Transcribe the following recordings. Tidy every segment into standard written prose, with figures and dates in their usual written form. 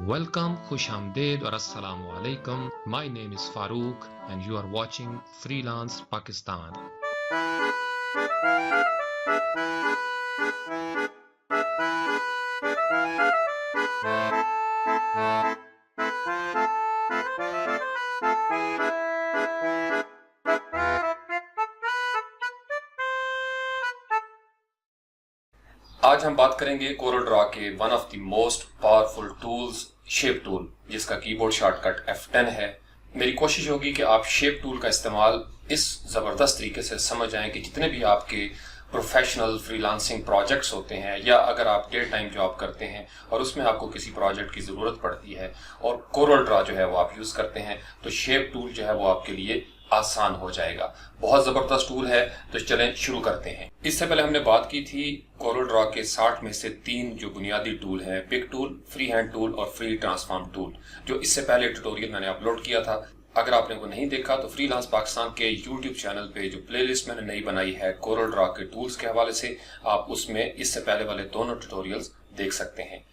Welcome, Khush Amdeed or Assalamu Alaikum. My name is Farooq and you are watching Freelance Pakistan. आज हम बात करेंगे Corel Draw के one of the most powerful tools shape tool, जिसका keyboard shortcut F10 है। मेरी कोशिश होगी कि आप शेप टूल का इस्तेमाल इस ज़बरदस्त तरीके से समझ आएं कि जितने भी आपके प्रोफेशनल फ्रीलांसिंग प्रोजेक्ट्स होते हैं या अगर आप डे टाइम जॉब करते हैं और उसमें आपको किसी प्रोजेक्ट की ज़रूरत पड़ती है और कोरल ड्रॉ जो है वो आप यूज़ करते हैं, तो शेप टूल जो है वो आपके लिए आसान हो जाएगा। बहुत ज़बरदस्त टूल है, तो चलें शुरू करते हैं। इससे पहले हमने बात की थी कोरल ड्रॉ के 60 में से 3 जो बुनियादी टूल हैं, pick tool, free hand tool और फ्री ट्रांसफॉर्म टूल, जो इससे पहले ट्यूटोरियल मैंने अपलोड किया था। अगर आपने वो नहीं देखा तो फ्रीलांस पाकिस्तान के यूट्यूब चैनल पे जो प्लेलिस्ट मैंने नई बनाई है कोरल ड्रॉ के टूल्स के हवाले से, आप उसमें इससे पहले वाले दोनों ट्यूटोरियल्स देख सकते हैं।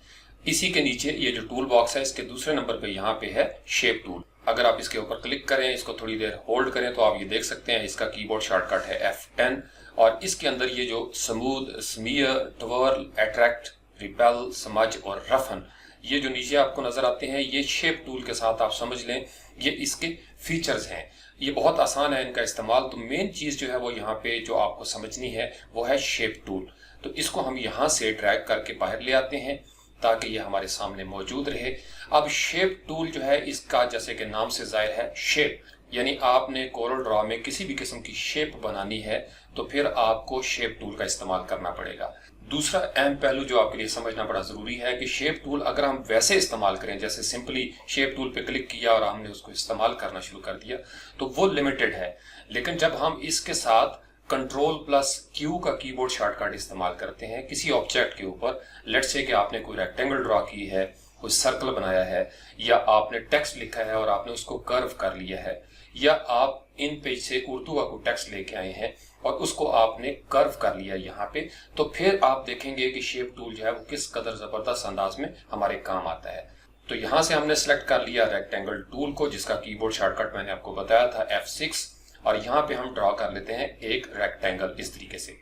इसी के नीचे ये जो टूल बॉक्स है, इसके दूसरे नंबर पे यहाँ पे है शेप टूल। अगर आप इसके ऊपर क्लिक करें, इसको थोड़ी देर होल्ड करें, तो आप ये देख सकते हैं इसका कीबोर्ड शॉर्टकट है F10 और इसके अंदर ये जो smooth, smear, twirl, attract, repel, समझ और रफन, ये जो नीचे आपको नजर आते हैं, ये शेप टूल के साथ आप समझ लें ये इसके फीचर्स हैं। ये बहुत आसान है इनका इस्तेमाल। तो मेन चीज जो है वो यहाँ पे जो आपको समझनी है वो है शेप टूल। तो इसको हम यहाँ से ड्रैग करके बाहर ले आते हैं ताकि ये हमारे सामने मौजूद रहे। अब शेप टूल जो है, इसका जैसे कि नाम से जाहिर है शेप, यानी आपने कोरल ड्रॉ में किसी भी किस्म की शेप बनानी है तो फिर आपको शेप टूल का इस्तेमाल करना पड़ेगा। दूसरा अहम पहलू जो आपके लिए समझना बड़ा जरूरी है कि शेप टूल अगर हम वैसे इस्तेमाल करें, जैसे सिंपली शेप टूल पे क्लिक किया और हमने उसको इस्तेमाल करना शुरू कर दिया, तो वो लिमिटेड है। लेकिन जब हम इसके साथ Ctrl+Q का कीबोर्ड शॉर्टकट इस्तेमाल करते हैं किसी ऑब्जेक्ट के ऊपर, लेट्स से कि आपने कोई रेक्टेंगल ड्रॉ की है, कोई सर्कल बनाया है, या आपने टेक्स्ट लिखा है और आपने उसको कर्व कर लिया है, या आप इन पेज से उर्दू का कोई टेक्स्ट लेके आए हैं और उसको आपने कर्व कर लिया यहाँ पे, तो फिर आप देखेंगे कि शेप टूल जो है वो किस कदर जबरदस्त अंदाज में हमारे काम आता है। तो यहाँ से हमने सेलेक्ट कर लिया रेक्टेंगल टूल को, जिसका कीबोर्ड शॉर्टकट मैंने आपको बताया था F6, और यहाँ पे हम ड्रॉ कर लेते हैं एक रेक्टेंगल इस तरीके से।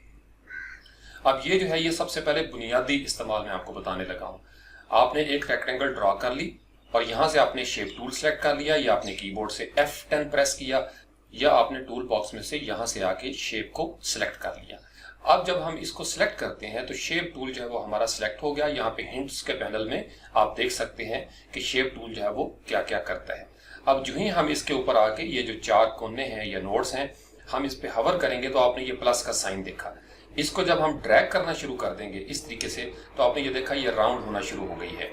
अब ये जो है ये सबसे पहले बुनियादी इस्तेमाल मैं आपको बताने लगा हूँ। आपने एक रेक्टेंगल ड्रॉ कर ली और यहाँ से आपने शेप टूल सेलेक्ट कर लिया, या आपने कीबोर्ड से F10 प्रेस किया, या आपने टूल बॉक्स में से यहाँ से आके शेप को सिलेक्ट कर लिया। अब जब हम इसको सिलेक्ट करते हैं तो शेप टूल जो है वो हमारा सिलेक्ट हो गया। यहाँ पे हिंट्स के पैनल में आप देख सकते हैं कि शेप टूल जो है वो क्या क्या करता है। अब जो ही हम इसके ऊपर आके ये जो 4 कोने हैं या नोड्स हैं, हम इस पे हवर करेंगे तो आपने ये प्लस का साइन देखा। इसको जब हम ड्रैग करना शुरू कर देंगे इस तरीके से, तो आपने ये देखा ये राउंड होना शुरू हो गई है।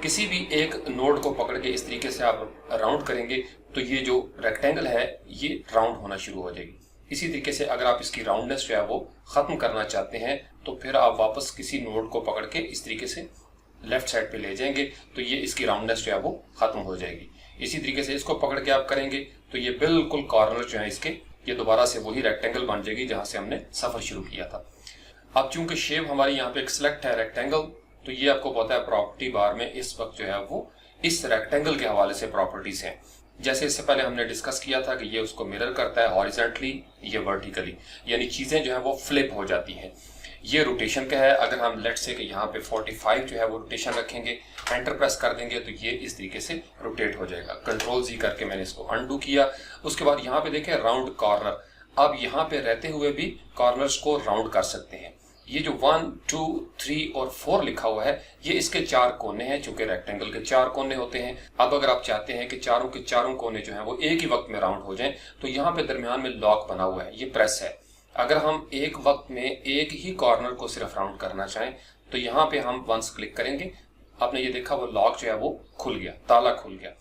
किसी भी एक नोड को पकड़ के इस तरीके से आप राउंड करेंगे तो ये जो रेक्टेंगल है ये राउंड होना शुरू हो जाएगी। इसी तरीके से अगर आप इसकी राउंडनेस जो है वो खत्म करना चाहते हैं तो फिर आप वापस किसी नोड को पकड़ के इस तरीके से लेफ्ट साइड पे ले जाएंगे तो ये इसकी राउंडनेस जो है वो खत्म हो जाएगी। इसी तरीके से इसको पकड़ के आप करेंगे तो ये बिल्कुल कॉर्नर जो है इसके, ये दोबारा से वही रेक्टेंगल बन जाएगी जहां से हमने सफर शुरू किया था। अब चूंकि शेप हमारी यहाँ पे एक सिलेक्ट है रेक्टेंगल, तो ये आपको पता है प्रॉपर्टी बार में इस वक्त जो है वो इस रेक्टेंगल के हवाले से प्रॉपर्टीज हैं। जैसे इससे पहले हमने डिस्कस किया था कि ये उसको मिरर करता है हॉरिजॉन्टली, ये वर्टिकली, यानी चीजें जो है वो फ्लिप हो जाती हैं। ये रोटेशन का है। अगर हम लेट से कि यहाँ पे 45 जो है वो रोटेशन रखेंगे, एंटर प्रेस कर देंगे तो ये इस तरीके से रोटेट हो जाएगा। Ctrl+Z करके मैंने इसको अनडू किया। उसके बाद यहाँ पे देखें राउंड कॉर्नर, अब यहाँ पे रहते हुए भी कॉर्नर्स को राउंड कर सकते हैं। ये जो 1, 2, 3 और 4 लिखा हुआ है ये इसके 4 कोने हैं, चूंकि रेक्टेंगल के 4 कोने होते हैं। अब अगर आप चाहते हैं कि चारों के चारों कोने जो है वो एक ही वक्त में राउंड हो जाएं, तो यहाँ पे दरमियान में लॉक बना हुआ है, ये प्रेस है। अगर हम एक वक्त में एक ही कॉर्नर को सिर्फ राउंड करना चाहें तो यहाँ पे हम वंस क्लिक करेंगे, आपने ये देखा वो लॉक जो है वो खुल गया, ताला खुल गया।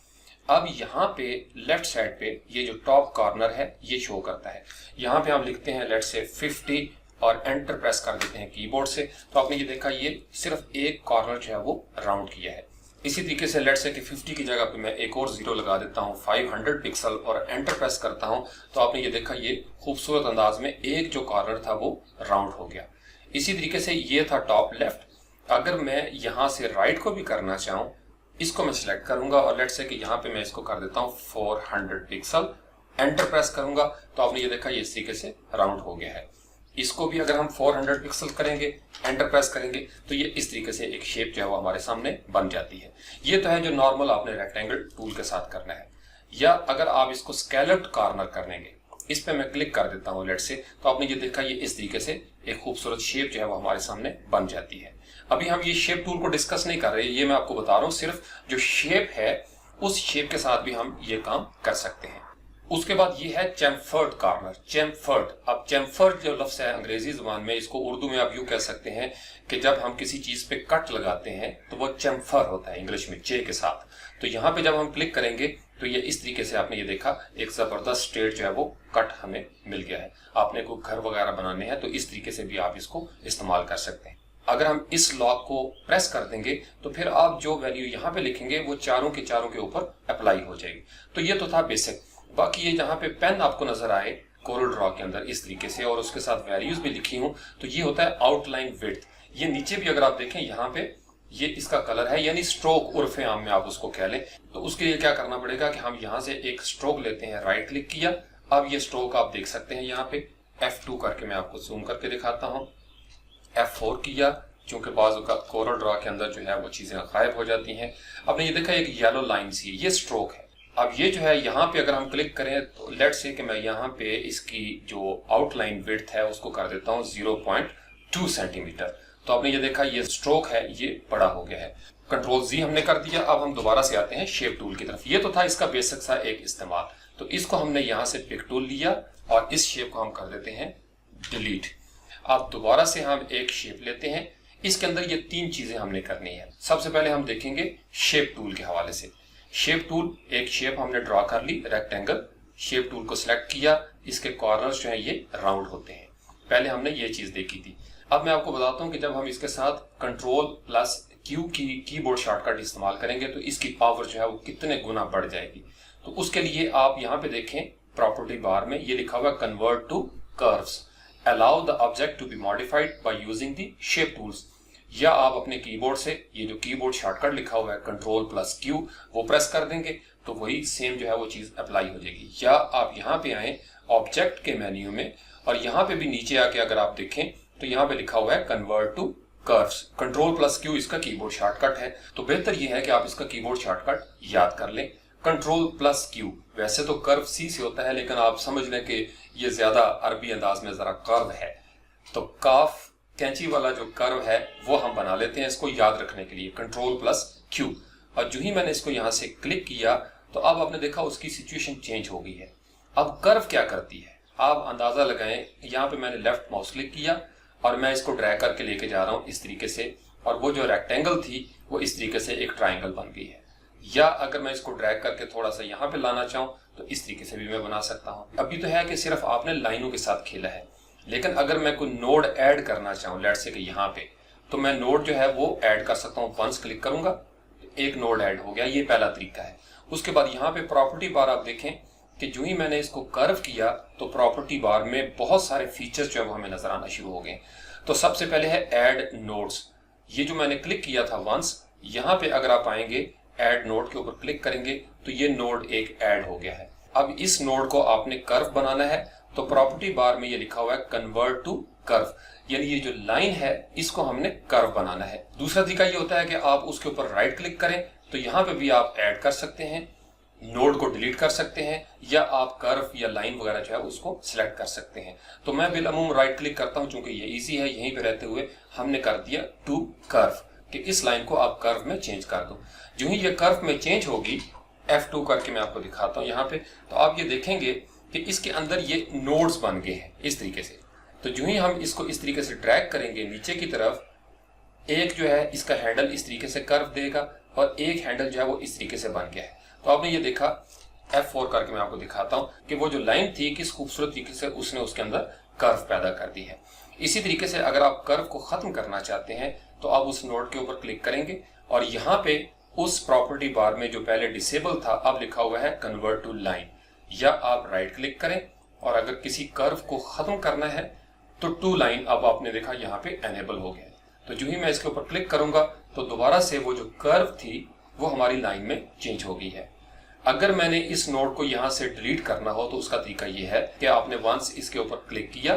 अब यहाँ पे लेफ्ट साइड पे ये जो टॉप कॉर्नर है ये शो करता है। यहाँ पे हम लिखते हैं लेट से 50 और एंटर प्रेस कर देते हैं कीबोर्ड से, तो आपने ये देखा ये सिर्फ एक कॉर्नर जो है वो राउंड किया है। इसी तरीके से लेट से कि 50 की जगह पे मैं एक और 0 लगा देता हूँ, 500 पिक्सल, और एंटर प्रेस करता हूँ, तो आपने ये देखा ये खूबसूरत अंदाज में एक जो कॉर्नर था वो राउंड हो गया। इसी तरीके से ये था टॉप लेफ्ट। अगर मैं यहाँ से राइट को भी करना चाहूँ इसको मैं सिलेक्ट करूंगा और लेट्स से कि यहाँ पे मैं इसको कर देता हूँ 400 पिक्सल। एंटर प्रेस करूंगा तो आपने ये देखा ये इस तरीके से राउंड हो गया है। इसको भी अगर हम 400 पिक्सल करेंगे, एंटर प्रेस करेंगे तो ये इस तरीके से एक शेप जो है वो हमारे सामने बन जाती है। ये तो है जो नॉर्मल आपने रेक्टेंगल टूल के साथ करना है। या अगर आप इसको स्केलप्ड कॉर्नर करेंगे, इस पे मैं क्लिक कर देता हूँ लेट्स से, तो आपने ये देखा ये इस तरीके से एक खूबसूरत शेप जो है वो हमारे सामने बन जाती है। अभी हम ये शेप टूल को डिस्कस नहीं कर रहे, ये मैं आपको बता रहा हूँ सिर्फ जो शेप है उस शेप के साथ भी हम ये काम कर सकते हैं। उसके बाद ये है चैम्फर्ड कॉर्नर, चैम्फर्ड। अब चैम्फर्ड जो लफ्ज है अंग्रेजी जुबान में, इसको उर्दू में आप यूं कह सकते हैं कि जब हम किसी चीज पे कट लगाते हैं तो वो चैम्फर होता है इंग्लिश में चे के साथ। तो यहाँ पे जब हम क्लिक करेंगे तो ये इस तरीके से आपने ये देखा एक जबरदस्त स्ट्रेट जो है वो कट हमें मिल गया है। आपने कोई घर वगैरह बनाने हैं तो इस तरीके से भी आप इसको इस्तेमाल कर सकते हैं। अगर हम इस लॉक को प्रेस कर देंगे तो फिर आप जो वैल्यू यहाँ पे लिखेंगे वो चारों के ऊपर अप्लाई हो जाएगी। तो ये तो था बेसिक। बाकी ये जहाँ पे पेन आपको नजर आए कोरल ड्रॉ के अंदर इस तरीके से और उसके साथ वैल्यूज भी लिखी हूं, तो ये होता है आउटलाइन विड्थ। ये नीचे भी अगर आप देखें यहाँ पे ये इसका कलर है, यानी स्ट्रोक उर्फे आम में आप उसको कह लें। तो उसके लिए क्या करना पड़ेगा कि हम यहाँ से एक स्ट्रोक लेते हैं, राइट क्लिक किया। अब ये स्ट्रोक आप देख सकते हैं यहाँ पे F2 करके मैं आपको जूम करके दिखाता हूँ। F4 किया, क्योंकि बाजू का कोरल ड्रॉ के अंदर जो है वो चीजें गायब हो जाती हैं। आपने ये देखा एक येलो लाइन सी, ये स्ट्रोक है। अब ये जो है यहाँ पे अगर हम क्लिक करें तो लेट्स से कि मैं यहाँ पे इसकी जो आउटलाइन विड्थ है उसको कर देता हूँ 0.2 सेंटीमीटर। तो आपने ये देखा ये स्ट्रोक है ये बड़ा हो गया है। कंट्रोल Z हमने कर दिया। अब हम दोबारा से आते हैं शेप टूल की तरफ। ये तो था इसका बेसिक सा एक इस्तेमाल। तो इसको हमने यहाँ से पिक टूल लिया और इस शेप को हम कर देते हैं डिलीट। अब दोबारा से हम एक शेप लेते हैं। इसके अंदर ये तीन चीजें हमने करनी है। सबसे पहले हम देखेंगे शेप टूल के हवाले से। शेप टूल, एक शेप हमने ड्रॉ कर ली रेक्टेंगल। शेप टूल को सिलेक्ट किया, इसके कॉर्नर्स जो है ये राउंड होते हैं। पहले हमने ये चीज देखी थी। अब मैं आपको बताता हूं कि जब हम इसके साथ Ctrl+Q की कीबोर्ड शॉर्टकट इस्तेमाल करेंगे तो इसकी पावर जो है वो कितने गुना बढ़ जाएगी। तो उसके लिए आप यहाँ पे देखें प्रॉपर्टी बार में ये लिखा हुआ है convert to curves, allow the object to be modified by using the shape tools. या आप अपने कीबोर्ड से ये जो कीबोर्ड शॉर्टकट लिखा हुआ है Ctrl+Q वो प्रेस कर देंगे तो वही सेम जो है वो चीज अप्लाई हो जाएगी। या आप यहाँ पे आए ऑब्जेक्ट के मेन्यू में और यहाँ पे भी नीचे आके अगर आप देखें तो यहाँ पे लिखा हुआ है कन्वर्ट टू कर्व्स। Ctrl+Q इसका कीबोर्ड शॉर्टकट है। तो बेहतर ये है कि आप इसका कीबोर्ड शॉर्टकट याद कर लें, Ctrl+Q। वैसे तो कर्व C से होता है लेकिन आप समझ लें कि ये ज्यादा अरबी अंदाज में जरा कर्व है। तो काफ कैंची वाला जो कर्व है वो हम बना लेते हैं इसको याद रखने के लिए, Ctrl+Q। और जो ही मैंने इसको यहाँ से क्लिक किया तो अब आपने देखा उसकी सिचुएशन चेंज हो गई है। अब कर्व क्या करती है आप अंदाजा लगाएं। यहाँ पे मैंने लेफ्ट माउस क्लिक किया और मैं इसको ड्रैग करके लेके जा रहा हूँ इस तरीके से, और वो जो रेक्टेंगल थी वो इस तरीके से एक ट्राइंगल बन गई है। या अगर मैं इसको ड्रैग करके थोड़ा सा यहाँ पे लाना चाहूँ तो इस तरीके से भी मैं बना सकता हूँ। अभी तो है कि सिर्फ आपने लाइनों के साथ खेला है, लेकिन अगर मैं कोई नोड ऐड करना चाहूँ लेट्स से कि यहाँ पे, तो मैं नोड जो है वो ऐड कर सकता हूँ। वंस क्लिक करूंगा एक नोड ऐड हो गया, ये पहला तरीका है। उसके बाद यहाँ पे प्रॉपर्टी बार आप देखें कि जो ही मैंने इसको कर्व किया तो प्रॉपर्टी बार में बहुत सारे फीचर्स जो है वो हमें नजर आना शुरू हो गए। तो सबसे पहले है ऐड नोड्स। ये जो मैंने क्लिक किया था वंस, यहाँ पे अगर आप आएंगे ऐड नोड के ऊपर क्लिक करेंगे तो ये नोड एक ऐड हो गया है। अब इस नोड को आपने कर्व बनाना है तो प्रॉपर्टी बार में ये लिखा हुआ है कन्वर्ट टू कर्व, यानी ये जो लाइन है इसको हमने कर्व बनाना है। दूसरा तरीका ये होता है कि आप उसके ऊपर राइट क्लिक करें तो यहाँ पे भी आप ऐड कर सकते हैं, नोड को डिलीट कर सकते हैं, या आप कर्व या लाइन वगैरह जो है उसको सिलेक्ट कर सकते हैं। तो मैं बिलअमूम राइट क्लिक करता हूं क्योंकि ये इजी है। यहीं पे रहते हुए हमने कर दिया टू कर्व कि इस लाइन को आप कर्व में चेंज कर दो। जो ही ये कर्व में चेंज होगी, F2 करके मैं आपको दिखाता हूं यहाँ पे, तो आप ये देखेंगे कि इसके अंदर ये नोड्स बन गए हैं इस तरीके से। तो जो ही हम इसको इस तरीके से ड्रैग करेंगे नीचे की तरफ, एक जो है इसका हैंडल इस तरीके से कर्व देगा और एक हैंडल जो है वो इस तरीके से बन गया है। तो आपने ये देखा F4 करके मैं आपको दिखाता हूं कि वो जो लाइन थी किस खूबसूरत तरीके से उसने उसके अंदर कर्व पैदा कर दी है। इसी तरीके से अगर आप कर्व को खत्म करना चाहते हैं तो आप उस नोड के ऊपर क्लिक करेंगे और यहाँ पे उस प्रॉपर्टी बार में जो पहले डिसेबल था अब लिखा हुआ है कन्वर्ट टू लाइन, या आप राइट क्लिक करें और अगर किसी कर्व को खत्म करना है तो टू लाइन अब आपने देखा यहाँ पे एनेबल हो गया। तो जो ही मैं इसके ऊपर क्लिक करूंगा तो दोबारा से वो जो कर्व थी वो हमारी लाइन में चेंज हो गई है। अगर मैंने इस नोड को यहाँ से डिलीट करना हो तो उसका तरीका ये है कि आपने वंस इसके ऊपर क्लिक किया,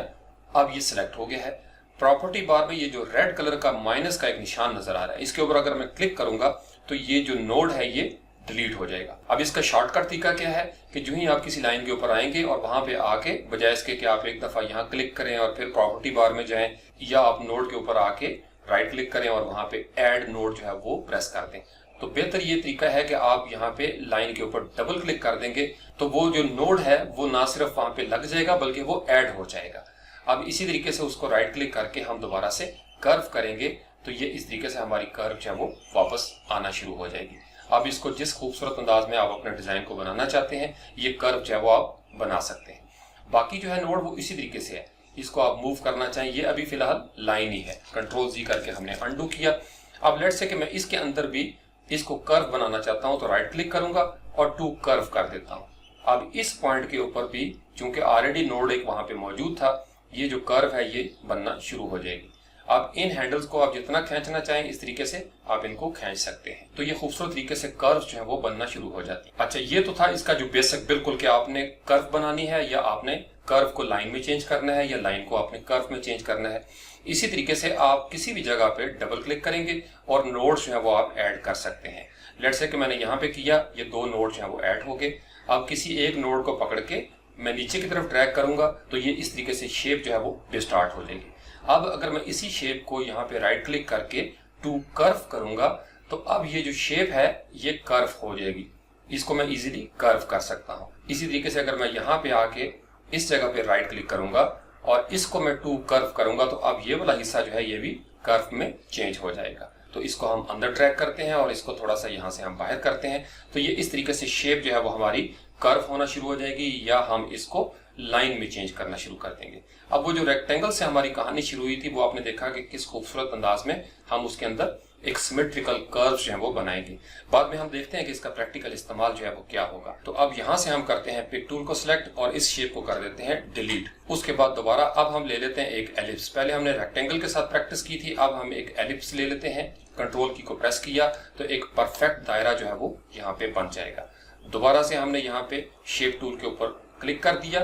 अब ये सिलेक्ट हो गया है। प्रॉपर्टी बार में ये जो रेड कलर का माइनस का एक निशान नजर आ रहा है, इसके ऊपर अगर मैं क्लिक करूंगा तो ये जो नोड है ये डिलीट हो जाएगा। अब इसका शॉर्टकट तरीका क्या है कि जो ही आप किसी लाइन के ऊपर आएंगे और वहां पे आके बजाय इसके कि आप एक दफा यहाँ क्लिक करें और फिर प्रॉपर्टी बार में जाएं, या आप नोड के ऊपर आके राइट क्लिक करें और वहां पे ऐड नोड जो है वो प्रेस कर दें, तो बेहतर ये तरीका है कि आप यहाँ पे लाइन के ऊपर डबल क्लिक कर देंगे तो वो जो नोड है वो ना सिर्फ वहां पे लग जाएगा बल्कि वो ऐड हो जाएगा। अब इसी तरीके से उसको राइट क्लिक करके हम दोबारा से कर्व करेंगे तो ये इस तरीके से हमारी कर्व जो है वो वापस आना शुरू हो जाएगी। अब इसको जिस खूबसूरत अंदाज में आप अपने डिजाइन को बनाना चाहते हैं, ये कर्व जो है वो आप बना सकते हैं। बाकी जो है नोड वो इसी तरीके से है, इसको आप मूव करना चाहें, ये अभी फिलहाल लाइन ही है। कंट्रोल जी करके हमने अंडू किया। अब लेट्स से कि मैं इसके अंदर भी इसको कर्व बनाना चाहता हूं तो राइट क्लिक करूंगा और टू कर्व कर देता हूं। अब इस पॉइंट के ऊपर भी चूंकि ऑलरेडी नोड एक वहां पे मौजूद था, ये जो कर्व है ये बनना शुरू हो जाएगी। अब इन हैंडल्स को आप जितना खींचना चाहें इस तरीके से आप इनको खींच सकते हैं, तो ये खूबसूरत तरीके से कर्व जो है वो बनना शुरू हो जाती है। अच्छा, ये तो था इसका जो बेसिक बिल्कुल कि आपने कर्व बनानी है या आपने कर्व को लाइन में चेंज करना है या लाइन को आपने कर्व में चेंज करना है। इसी तरीके से आप किसी भी जगह पे डबल क्लिक करेंगे और नोड जो है वो आप ऐड कर सकते हैं। लेट्स से कि मैंने यहाँ पे किया, ये दो नोड जो है वो ऐड हो गए। अब किसी एक नोड को पकड़ के मैं नीचे की तरफ ड्रैग करूंगा तो ये इस तरीके से शेप जो है वो स्टार्ट हो जाएगी। अब अगर मैं इसी शेप को यहाँ पे राइट क्लिक करके टू कर्व करूंगा तो अब ये जो शेप है ये कर्व हो जाएगी, इसको मैं इजीली कर्व कर सकता हूँ। इसी तरीके से अगर मैं यहाँ पे आके इस जगह पे राइट क्लिक करूंगा और इसको मैं टू कर्व करूंगा तो अब ये वाला हिस्सा जो है ये भी कर्व में चेंज हो जाएगा। तो इसको हम अंदर ट्रैक करते हैं और इसको थोड़ा सा यहाँ से हम बाहर करते हैं, तो ये इस तरीके से शेप जो है वो हमारी कर्व होना शुरू हो जाएगी या हम इसको लाइन में चेंज करना शुरू कर देंगे। अब वो जो रेक्टेंगल से हमारी कहानी शुरू हुई थी वो आपने देखा कि किस खूबसूरत अंदाज में हम उसके अंदर एक सिमेट्रिकल कर्व जो है वो बनाएंगे। बाद में हम देखते हैं कि इसका प्रैक्टिकल इस्तेमाल जो है वो क्या होगा। तो अब यहाँ से हम करते हैं पिक टूल को सिलेक्ट और इस शेप को कर देते हैं डिलीट। उसके बाद दोबारा अब हम ले लेते हैं एक एलिप्स। पहले हमने रेक्टेंगल के साथ प्रैक्टिस की थी, अब हम एक एलिप्स ले लेते हैं। कंट्रोल की को प्रेस किया तो एक परफेक्ट दायरा जो है वो यहाँ पे बन जाएगा। दोबारा से हमने यहाँ पे शेप टूल के ऊपर क्लिक कर दिया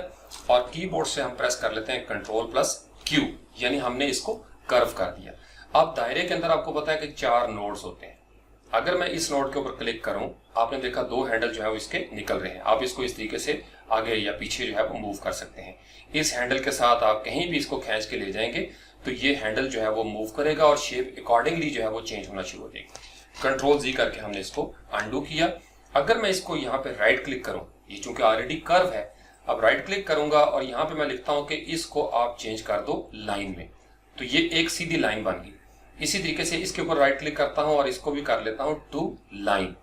और कीबोर्ड से हम प्रेस कर लेते हैं कंट्रोल प्लस क्यू, यानी हमने इसको कर्व कर दिया। अब दायरे के अंदर आपको पता है कि 4 नोड्स होते हैं। अगर मैं इस नोड के ऊपर क्लिक करूं, आपने देखा 2 हैंडल जो है वो इसके निकल रहे हैं। आप इसको इस तरीके से आगे या पीछे जो है वो मूव कर सकते हैं। इस हैंडल के साथ आप कहीं भी इसको खींच के ले जाएंगे तो ये हैंडल जो है वो मूव करेगा और शेप अकॉर्डिंगली जो है वो चेंज होना शुरू हो जाएगी। कंट्रोल जी करके हमने इसको अंडू किया। अगर मैं इसको यहाँ पे राइट क्लिक करूं, ये चूंकि ऑलरेडी कर्व है, अब राइट क्लिक करूंगा और यहाँ पे मैं लिखता हूं कि इसको आप चेंज कर दो लाइन में, तो ये एक सीधी लाइन बन गई। इसी तरीके से इसके ऊपर राइट क्लिक करता हूं और इसको भी कर लेता हूं टू लाइन,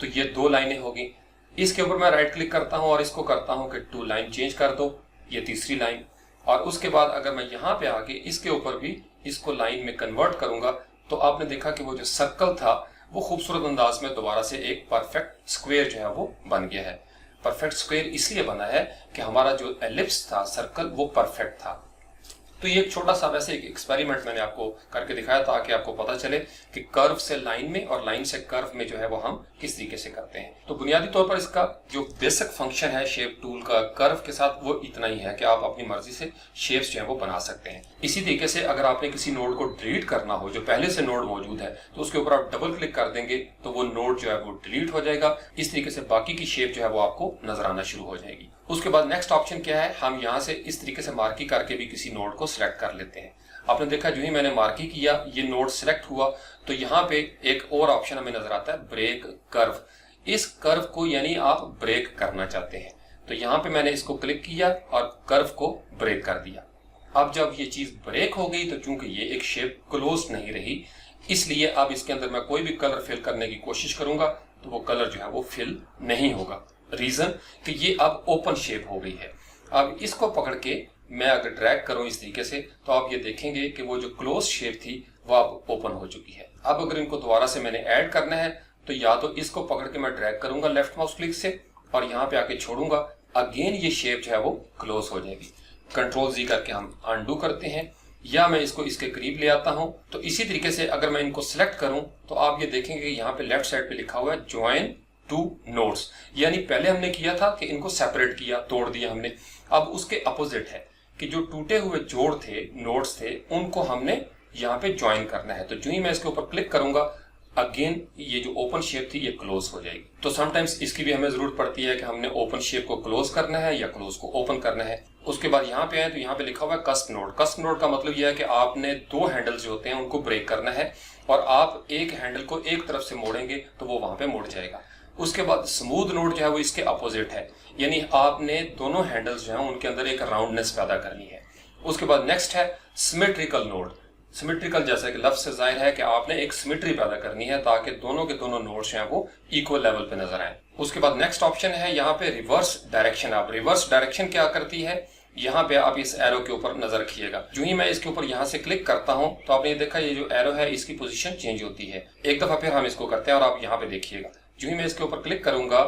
तो ये 2 लाइनें होगी। इसके ऊपर मैं राइट क्लिक करता हूं और इसको करता हूं कि टू लाइन चेंज कर दो, ये तीसरी लाइन। और उसके बाद अगर मैं यहाँ पे आके इसके ऊपर भी इसको लाइन में कन्वर्ट करूंगा तो आपने देखा कि वो जो सर्कल था वो खूबसूरत अंदाज में दोबारा से एक परफेक्ट स्क्वायर जो है वो बन गया है। परफेक्ट स्क्वायर इसलिए बना है कि हमारा जो एलिप्स था, सर्कल, वो परफेक्ट था। तो ये एक छोटा सा वैसे एक एक्सपेरिमेंट मैंने आपको करके दिखाया ताकि आपको पता चले कि कर्व से लाइन में और लाइन से कर्व में जो है वो हम किस तरीके से करते हैं। तो बुनियादी तौर पर इसका जो बेसिक फंक्शन है शेप टूल का कर्व के साथ वो इतना ही है कि आप अपनी मर्जी से शेप्स जो है वो बना सकते हैं। इसी तरीके से अगर आपने किसी नोड को डिलीट करना हो, जो पहले से नोड मौजूद है, तो उसके ऊपर आप डबल क्लिक कर देंगे तो वो नोड जो है वो डिलीट हो जाएगा। इस तरीके से बाकी की शेप जो है वो आपको नजर आना शुरू हो जाएगी। उसके बाद नेक्स्ट ऑप्शन क्या है, हम यहाँ से इस तरीके से मार्की करके भी किसी नोड को सिलेक्ट कर लेते हैं। आपने देखा जो ही मैंने मार्की किया ये नोड सिलेक्ट हुआ तो यहाँ पे एक और ऑप्शन हमें नजर आता है ब्रेक कर्व। इस कर्व को यानी आप ब्रेक करना चाहते हैं तो यहाँ पे मैंने इसको क्लिक किया और कर्व को ब्रेक कर दिया। अब जब ये चीज ब्रेक हो गई तो चूंकि ये एक शेप क्लोज नहीं रही, इसलिए अब इसके अंदर मैं कोई भी कलर फिल करने की कोशिश करूंगा तो वो कलर जो है वो फिल नहीं होगा। रीजन कि ये अब ओपन शेप हो गई है। अब इसको पकड़ के मैं अगर ड्रैग करूं इस तरीके से तो आप ये देखेंगे कि वो जो क्लोज शेप थी वो अब ओपन हो चुकी है। अब अगर इनको दोबारा से मैंने ऐड करना है तो या तो इसको पकड़ के मैं ड्रैग करूंगा लेफ्ट माउस क्लिक से और यहाँ पे आके छोड़ूंगा, अगेन ये शेप जो है वो क्लोज हो जाएगी। कंट्रोल जी करके हम अनडू करते हैं। या मैं इसको इसके करीब ले आता हूं। तो इसी तरीके से अगर मैं इनको सिलेक्ट करूं तो आप ये देखेंगे कि यहाँ पे लेफ्ट साइड पे लिखा हुआ है ज्वाइन टू नोड्स, यानी पहले हमने किया था कि इनको सेपरेट किया, तोड़ दिया हमने। अब उसके अपोजिट है कि जो टूटे हुए जोड़ थे, नोड्स थे, उनको हमने यहाँ पे ज्वाइन करना है। तो जो ही मैं इसके ऊपर क्लिक करूंगा, अगेन ये जो ओपन शेप थी ये क्लोज हो जाएगी। तो समटाइम्स इसकी भी हमें जरूरत पड़ती है कि हमने ओपन शेप को क्लोज करना है या क्लोज को ओपन करना है। उसके बाद यहाँ पे आए तो यहाँ पे लिखा हुआ है कस्प नोड। कस्प नोड का मतलब यह है कि आपने दो हैंडल जो होते हैं उनको ब्रेक करना है और आप एक हैंडल को एक तरफ से मोड़ेंगे तो वो वहां पे मुड़ जाएगा। उसके बाद स्मूथ नोड जो है वो इसके अपोजिट है, यानी आपने दोनों हैंडल्स जो है उनके अंदर एक राउंडनेस पैदा करनी है। उसके बाद नेक्स्ट है सिमेट्रिकल नोड। सिमेट्रिकल जैसा कि लफ्ज से जाहिर है कि आपने एक सिमेट्री पैदा करनी है ताकि दोनों के दोनों नोड्स हैं वो इक्वल लेवल पे नजर आए। उसके बाद नेक्स्ट ऑप्शन है यहाँ पे रिवर्स डायरेक्शन। आप रिवर्स डायरेक्शन क्या करती है, यहाँ पे आप इस एरो के ऊपर नजर रखिएगा। जो ही मैं इसके ऊपर यहाँ से क्लिक करता हूँ तो आपने देखा ये जो एरो है इसकी पोजीशन चेंज होती है। एक दफा फिर हम इसको करते हैं और आप यहाँ पे देखिएगा, जो ही मैं इसके ऊपर क्लिक करूंगा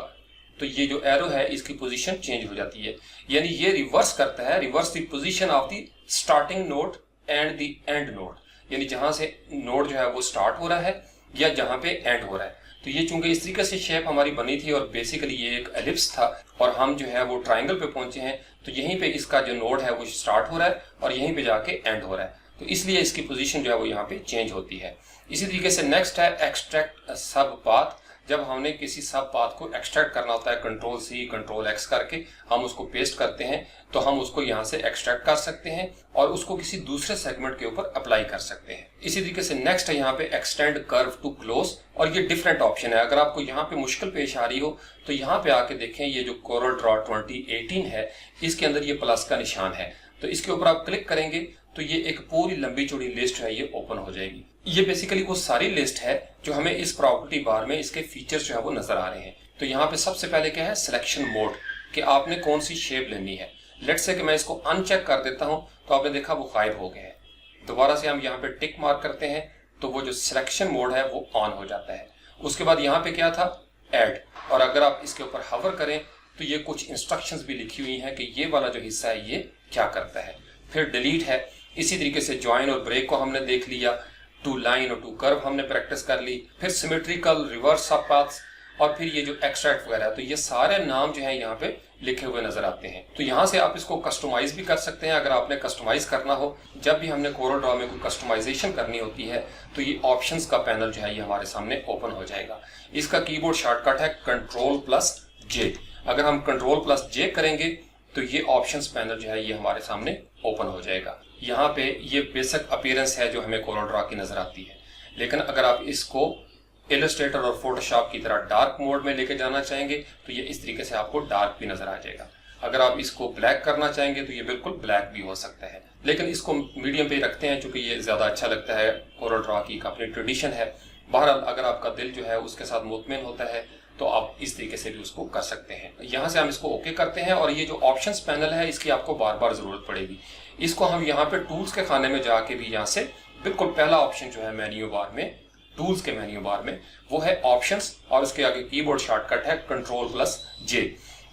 तो ये जो एरो है इसकी पोजीशन चेंज हो जाती है, यानी ये रिवर्स करता है, reverse the position of the starting node and the end node, यानी जहां से नोड जो है वो स्टार्ट हो रहा है या जहां पे एंड हो रहा है। तो ये चूंकि इस तरीके से शेप हमारी बनी थी और बेसिकली ये एक एलिप्स था और हम जो है वो ट्राइंगल पे पहुंचे हैं, तो यहीं पे इसका जो नोड है वो स्टार्ट हो रहा है और यहीं पे जाके एंड हो रहा है, तो इसलिए इसकी पोजीशन जो है वो यहाँ पे चेंज होती है। इसी तरीके से नेक्स्ट है एक्सट्रैक्ट सब पाथ। जब हमने किसी सब पाथ को एक्सट्रैक्ट करना होता है, कंट्रोल सी कंट्रोल एक्स करके हम उसको पेस्ट करते हैं, तो हम उसको यहाँ से एक्सट्रैक्ट कर सकते हैं और उसको किसी दूसरे सेगमेंट के ऊपर अप्लाई कर सकते हैं। इसी तरीके से नेक्स्ट है यहाँ पे एक्सटेंड कर्व टू क्लोज, और ये डिफरेंट ऑप्शन है। अगर आपको यहाँ पे मुश्किल पेश आ रही हो तो यहाँ पे आके देखें, ये जो कोरल ड्रॉ 2018 है इसके अंदर ये प्लस का निशान है, तो इसके ऊपर आप क्लिक करेंगे तो ये एक पूरी लंबी चौड़ी लिस्ट है ये ओपन हो जाएगी। ये बेसिकली वो सारी लिस्ट है जो हमें इस प्रॉपर्टी बार में इसके फीचर्स जो है वो नजर आ रहे हैं। तो यहाँ पे सबसे पहले क्या है, सिलेक्शन मोड, कि आपने कौन सी शेप लेनी है। लेट्स से कि मैं इसको अनचेक कर देता हूं तो आपने देखा वो गायब हो गए हैं। दोबारा से हम यहाँ पे टिक मार्क करते हैं तो वो जो सिलेक्शन मोड है वो ऑन हो जाता है। उसके बाद यहाँ पे क्या था, ऐड, और अगर आप इसके ऊपर हवर करें तो ये कुछ इंस्ट्रक्शंस भी लिखी हुई हैं कि ये वाला जो हिस्सा है ये क्या करता है। फिर डिलीट है। इसी तरीके से ज्वाइन और ब्रेक को हमने देख लिया, टू लाइन और टू कर्व हमने प्रैक्टिस कर ली, फिर सिमेट्रिकल, रिवर्स सब पाथ्स, और फिर ये जो एक्सट्रैक्ट वगैरह, तो ये सारे नाम जो है यहाँ पे लिखे हुए नजर आते हैं। तो यहाँ से आप इसको कस्टमाइज भी कर सकते हैं अगर आपने कस्टमाइज करना हो। जब भी हमने कोरल ड्रॉ में कोई कस्टमाइजेशन करनी होती है तो ये ऑप्शंस का पैनल जो है ये हमारे सामने ओपन हो जाएगा। इसका कीबोर्ड शॉर्टकट है Ctrl+J। अगर हम Ctrl+J करेंगे तो ये ऑप्शंस पैनल जो है ये हमारे सामने ओपन हो जाएगा। यहाँ पे ये बेसिक अपीयरेंस है जो हमें कोरल ड्रॉ की नजर आती है, लेकिन अगर आप इसको इलस्ट्रेटर और फोटोशॉप की तरह डार्क मोड में लेके जाना चाहेंगे तो ये इस तरीके से आपको डार्क भी नजर आ जाएगा। अगर आप इसको ब्लैक करना चाहेंगे तो ये बिल्कुल ब्लैक भी हो सकता है, लेकिन इसको मीडियम पे रखते हैं क्योंकि ये ज्यादा अच्छा लगता है। कोरल ड्रॉ की अपनी ट्रेडिशन है। बहरहाल अगर आपका दिल जो है उसके साथ मुतमिन होता है तो आप इस तरीके से भी उसको कर सकते हैं। यहाँ से हम इसको ओके करते हैं और ये जो ऑप्शंस पैनल है इसकी आपको बार बार जरूरत पड़ेगी। इसको हम यहाँ पे टूल्स के खाने में जाके भी यहाँ से बिल्कुल पहला ऑप्शन जो है मेन्यू बार में, टूल्स के मेन्यू बार में, वो है ऑप्शंस, और उसके आगे कीबोर्ड शॉर्टकट है Ctrl+J।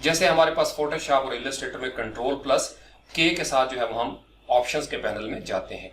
जैसे हमारे पास फोटोशॉप और इलस्ट्रेटर में Ctrl+K के साथ जो है वो हम ऑप्शंस के पैनल में जाते हैं।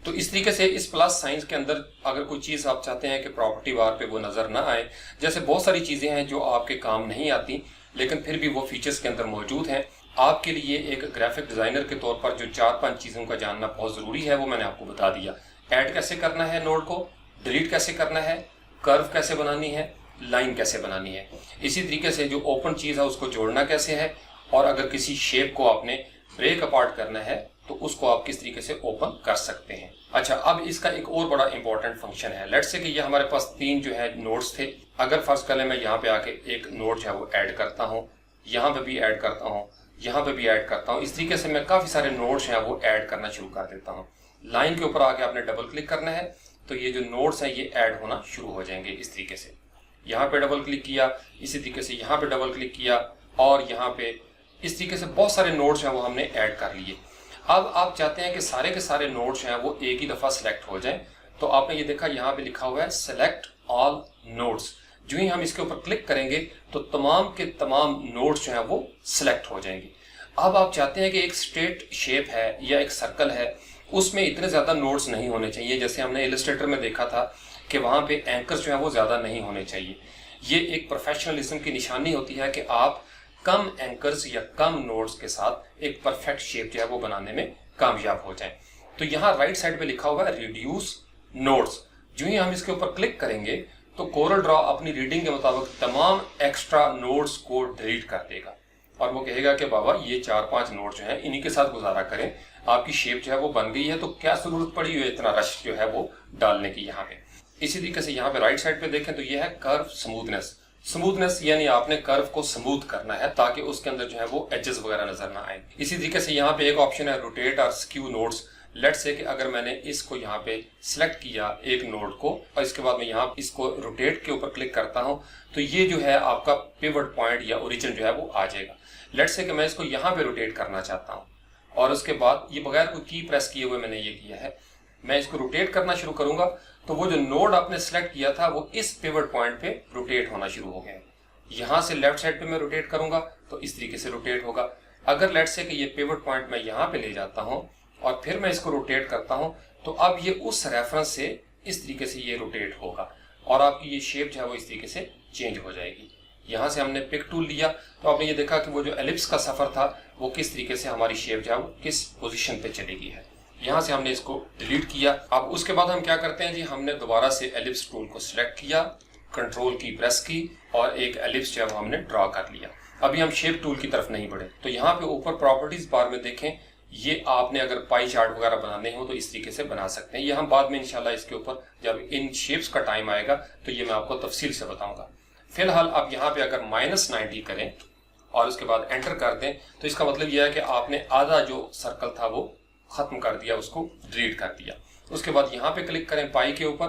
तो इस तरीके से इस प्लस साइन के अंदर अगर कोई चीज आप चाहते हैं कि प्रॉपर्टी बार पे वो नजर ना आए, जैसे बहुत सारी चीजें हैं जो आपके काम नहीं आती लेकिन फिर भी वो फीचर्स के अंदर मौजूद हैं, आपके लिए एक ग्राफिक डिजाइनर के तौर पर जो 4-5 चीजों का जानना बहुत जरूरी है वो मैंने आपको बता दिया। ऐड कैसे करना है नोड को, डिलीट कैसे करना है, कर्व कैसे बनानी है, लाइन कैसे बनानी है, इसी तरीके से जो ओपन चीज है उसको जोड़ना कैसे है, और अगर किसी शेप को आपने ब्रेक अपार्ट करना है तो उसको आप किस तरीके से ओपन कर सकते हैं। अच्छा, अब इसका एक और बड़ा इंपॉर्टेंट फंक्शन है। लेट्स से कि ये हमारे पास 3 जो है नोड्स थे। अगर फर्स्ट कर ले मैं यहाँ पे आके एक नोड जो है वो ऐड करता हूँ, यहाँ पे भी ऐड करता हूँ, यहाँ पे भी ऐड करता हूँ, इस तरीके से मैं काफी सारे नोड्स हैं वो ऐड करना शुरू कर देता हूँ। लाइन के ऊपर आके आपने डबल क्लिक करना है तो ये जो नोड्स हैं ये ऐड होना शुरू हो जाएंगे। इस तरीके से यहाँ पे डबल क्लिक किया, इसी तरीके से यहाँ पे डबल क्लिक किया, और यहाँ पे इस तरीके से बहुत सारे नोड्स हैं वो हमने ऐड कर लिए। अब आप चाहते हैं कि सारे के सारे नोड्स हैं वो एक ही दफा सिलेक्ट हो जाएं, तो आपने ये देखा यहाँ पे लिखा हुआ है सेलेक्ट ऑल नोड्स। जो ही हम इसके ऊपर क्लिक करेंगे तो तमाम के तमाम नोड्स जो हैं वो सिलेक्ट हो जाएंगे। अब आप चाहते हैं कि एक स्ट्रेट शेप है या एक सर्कल है उसमें इतने ज़्यादा नोड्स नहीं होने चाहिए। जैसे हमने इलस्ट्रेटर में देखा था कि वहाँ पे एंकर्स जो है वो ज़्यादा नहीं होने चाहिए। ये एक प्रोफेशनलिज्म की निशानी होती है कि आप कम एंकर्स या कम नोड्स के साथ एक परफेक्ट शेप जो है वो बनाने में कामयाब हो जाएं। तो यहाँ राइट साइड पे लिखा हुआ है रिड्यूस नोड्स। जो ही हम इसके ऊपर क्लिक करेंगे तो कोरल ड्रॉ अपनी रीडिंग के मुताबिक तमाम एक्स्ट्रा नोड्स को डिलीट कर देगा और वो कहेगा कि बाबा ये 4-5 नोड जो है इन्हीं के साथ गुजारा करें, आपकी शेप जो है वो बन गई है, तो क्या जरूरत पड़ी है इतना रश जो है वो डालने की यहाँ पे। इसी तरीके से यहाँ पे राइट साइड पे देखें तो ये है कर्व स्मूथनेस। स्मूथनेस यानी आपने कर्व को स्मूथ करना है ताकि उसके अंदर जो है वो एजेस वगैरह नजर ना आए। इसी तरीके से यहाँ पे एक ऑप्शन है रोटेट और स्क्यू नोड्स। लेट्स से कि अगर मैंने इसको यहाँ पे सिलेक्ट किया एक नोड को और इसके बाद मैं यहाँ इसको रोटेट के ऊपर क्लिक करता हूँ तो ये जो है आपका पिवट पॉइंट या ओरिजिन जो है वो आ जाएगा। लेट्स से कि मैं इसको यहाँ पे रोटेट करना चाहता हूँ और उसके बाद ये बगैर कोई की प्रेस किए हुए मैंने ये किया है, मैं इसको रोटेट करना शुरू करूंगा तो वो जो नोड आपने सेलेक्ट किया था वो इस पिवट पॉइंट पे रोटेट होना शुरू हो गया। यहाँ से लेफ्ट साइड पे मैं रोटेट करूंगा तो इस तरीके से रोटेट होगा। अगर लेट्स से कि ये पिवट पॉइंट मैं यहाँ पे ले जाता हूँ और फिर मैं इसको रोटेट करता हूँ तो अब ये उस रेफरेंस से इस तरीके से ये रोटेट होगा और आपकी ये शेप जो है वो इस तरीके से चेंज हो जाएगी। यहाँ से हमने पिक टूल लिया तो आपने ये देखा कि वो जो एलिप्स का सफर था वो किस तरीके से हमारी शेप जो है वो किस पोजीशन पे चली गई है। यहाँ से हमने इसको डिलीट किया। अब उसके बाद हम क्या करते हैं जी, हमने दोबारा से एलिप्स टूल को सिलेक्ट किया, कंट्रोल की प्रेस की और एक एलिप्स जो है वो हमने ड्रॉ कर लिया। अभी हम शेप टूल की तरफ नहीं बढ़े तो यहाँ पे ऊपर प्रॉपर्टीज बार में देखें, ये आपने अगर पाई चार्ट वगैरह बनाने हो तो इस तरीके से बना सकते हैं। ये हम बाद में इंशाल्लाह इसके ऊपर जब इन शेप्स का टाइम आएगा तो ये मैं आपको तफसील से बताऊंगा। फिलहाल अब यहाँ पे अगर -90 करें और उसके बाद एंटर कर दें तो इसका मतलब यह है कि आपने आधा जो सर्कल था वो खत्म कर दिया, उसको डिलीट कर दिया। उसके बाद यहाँ पे क्लिक करें पाई के ऊपर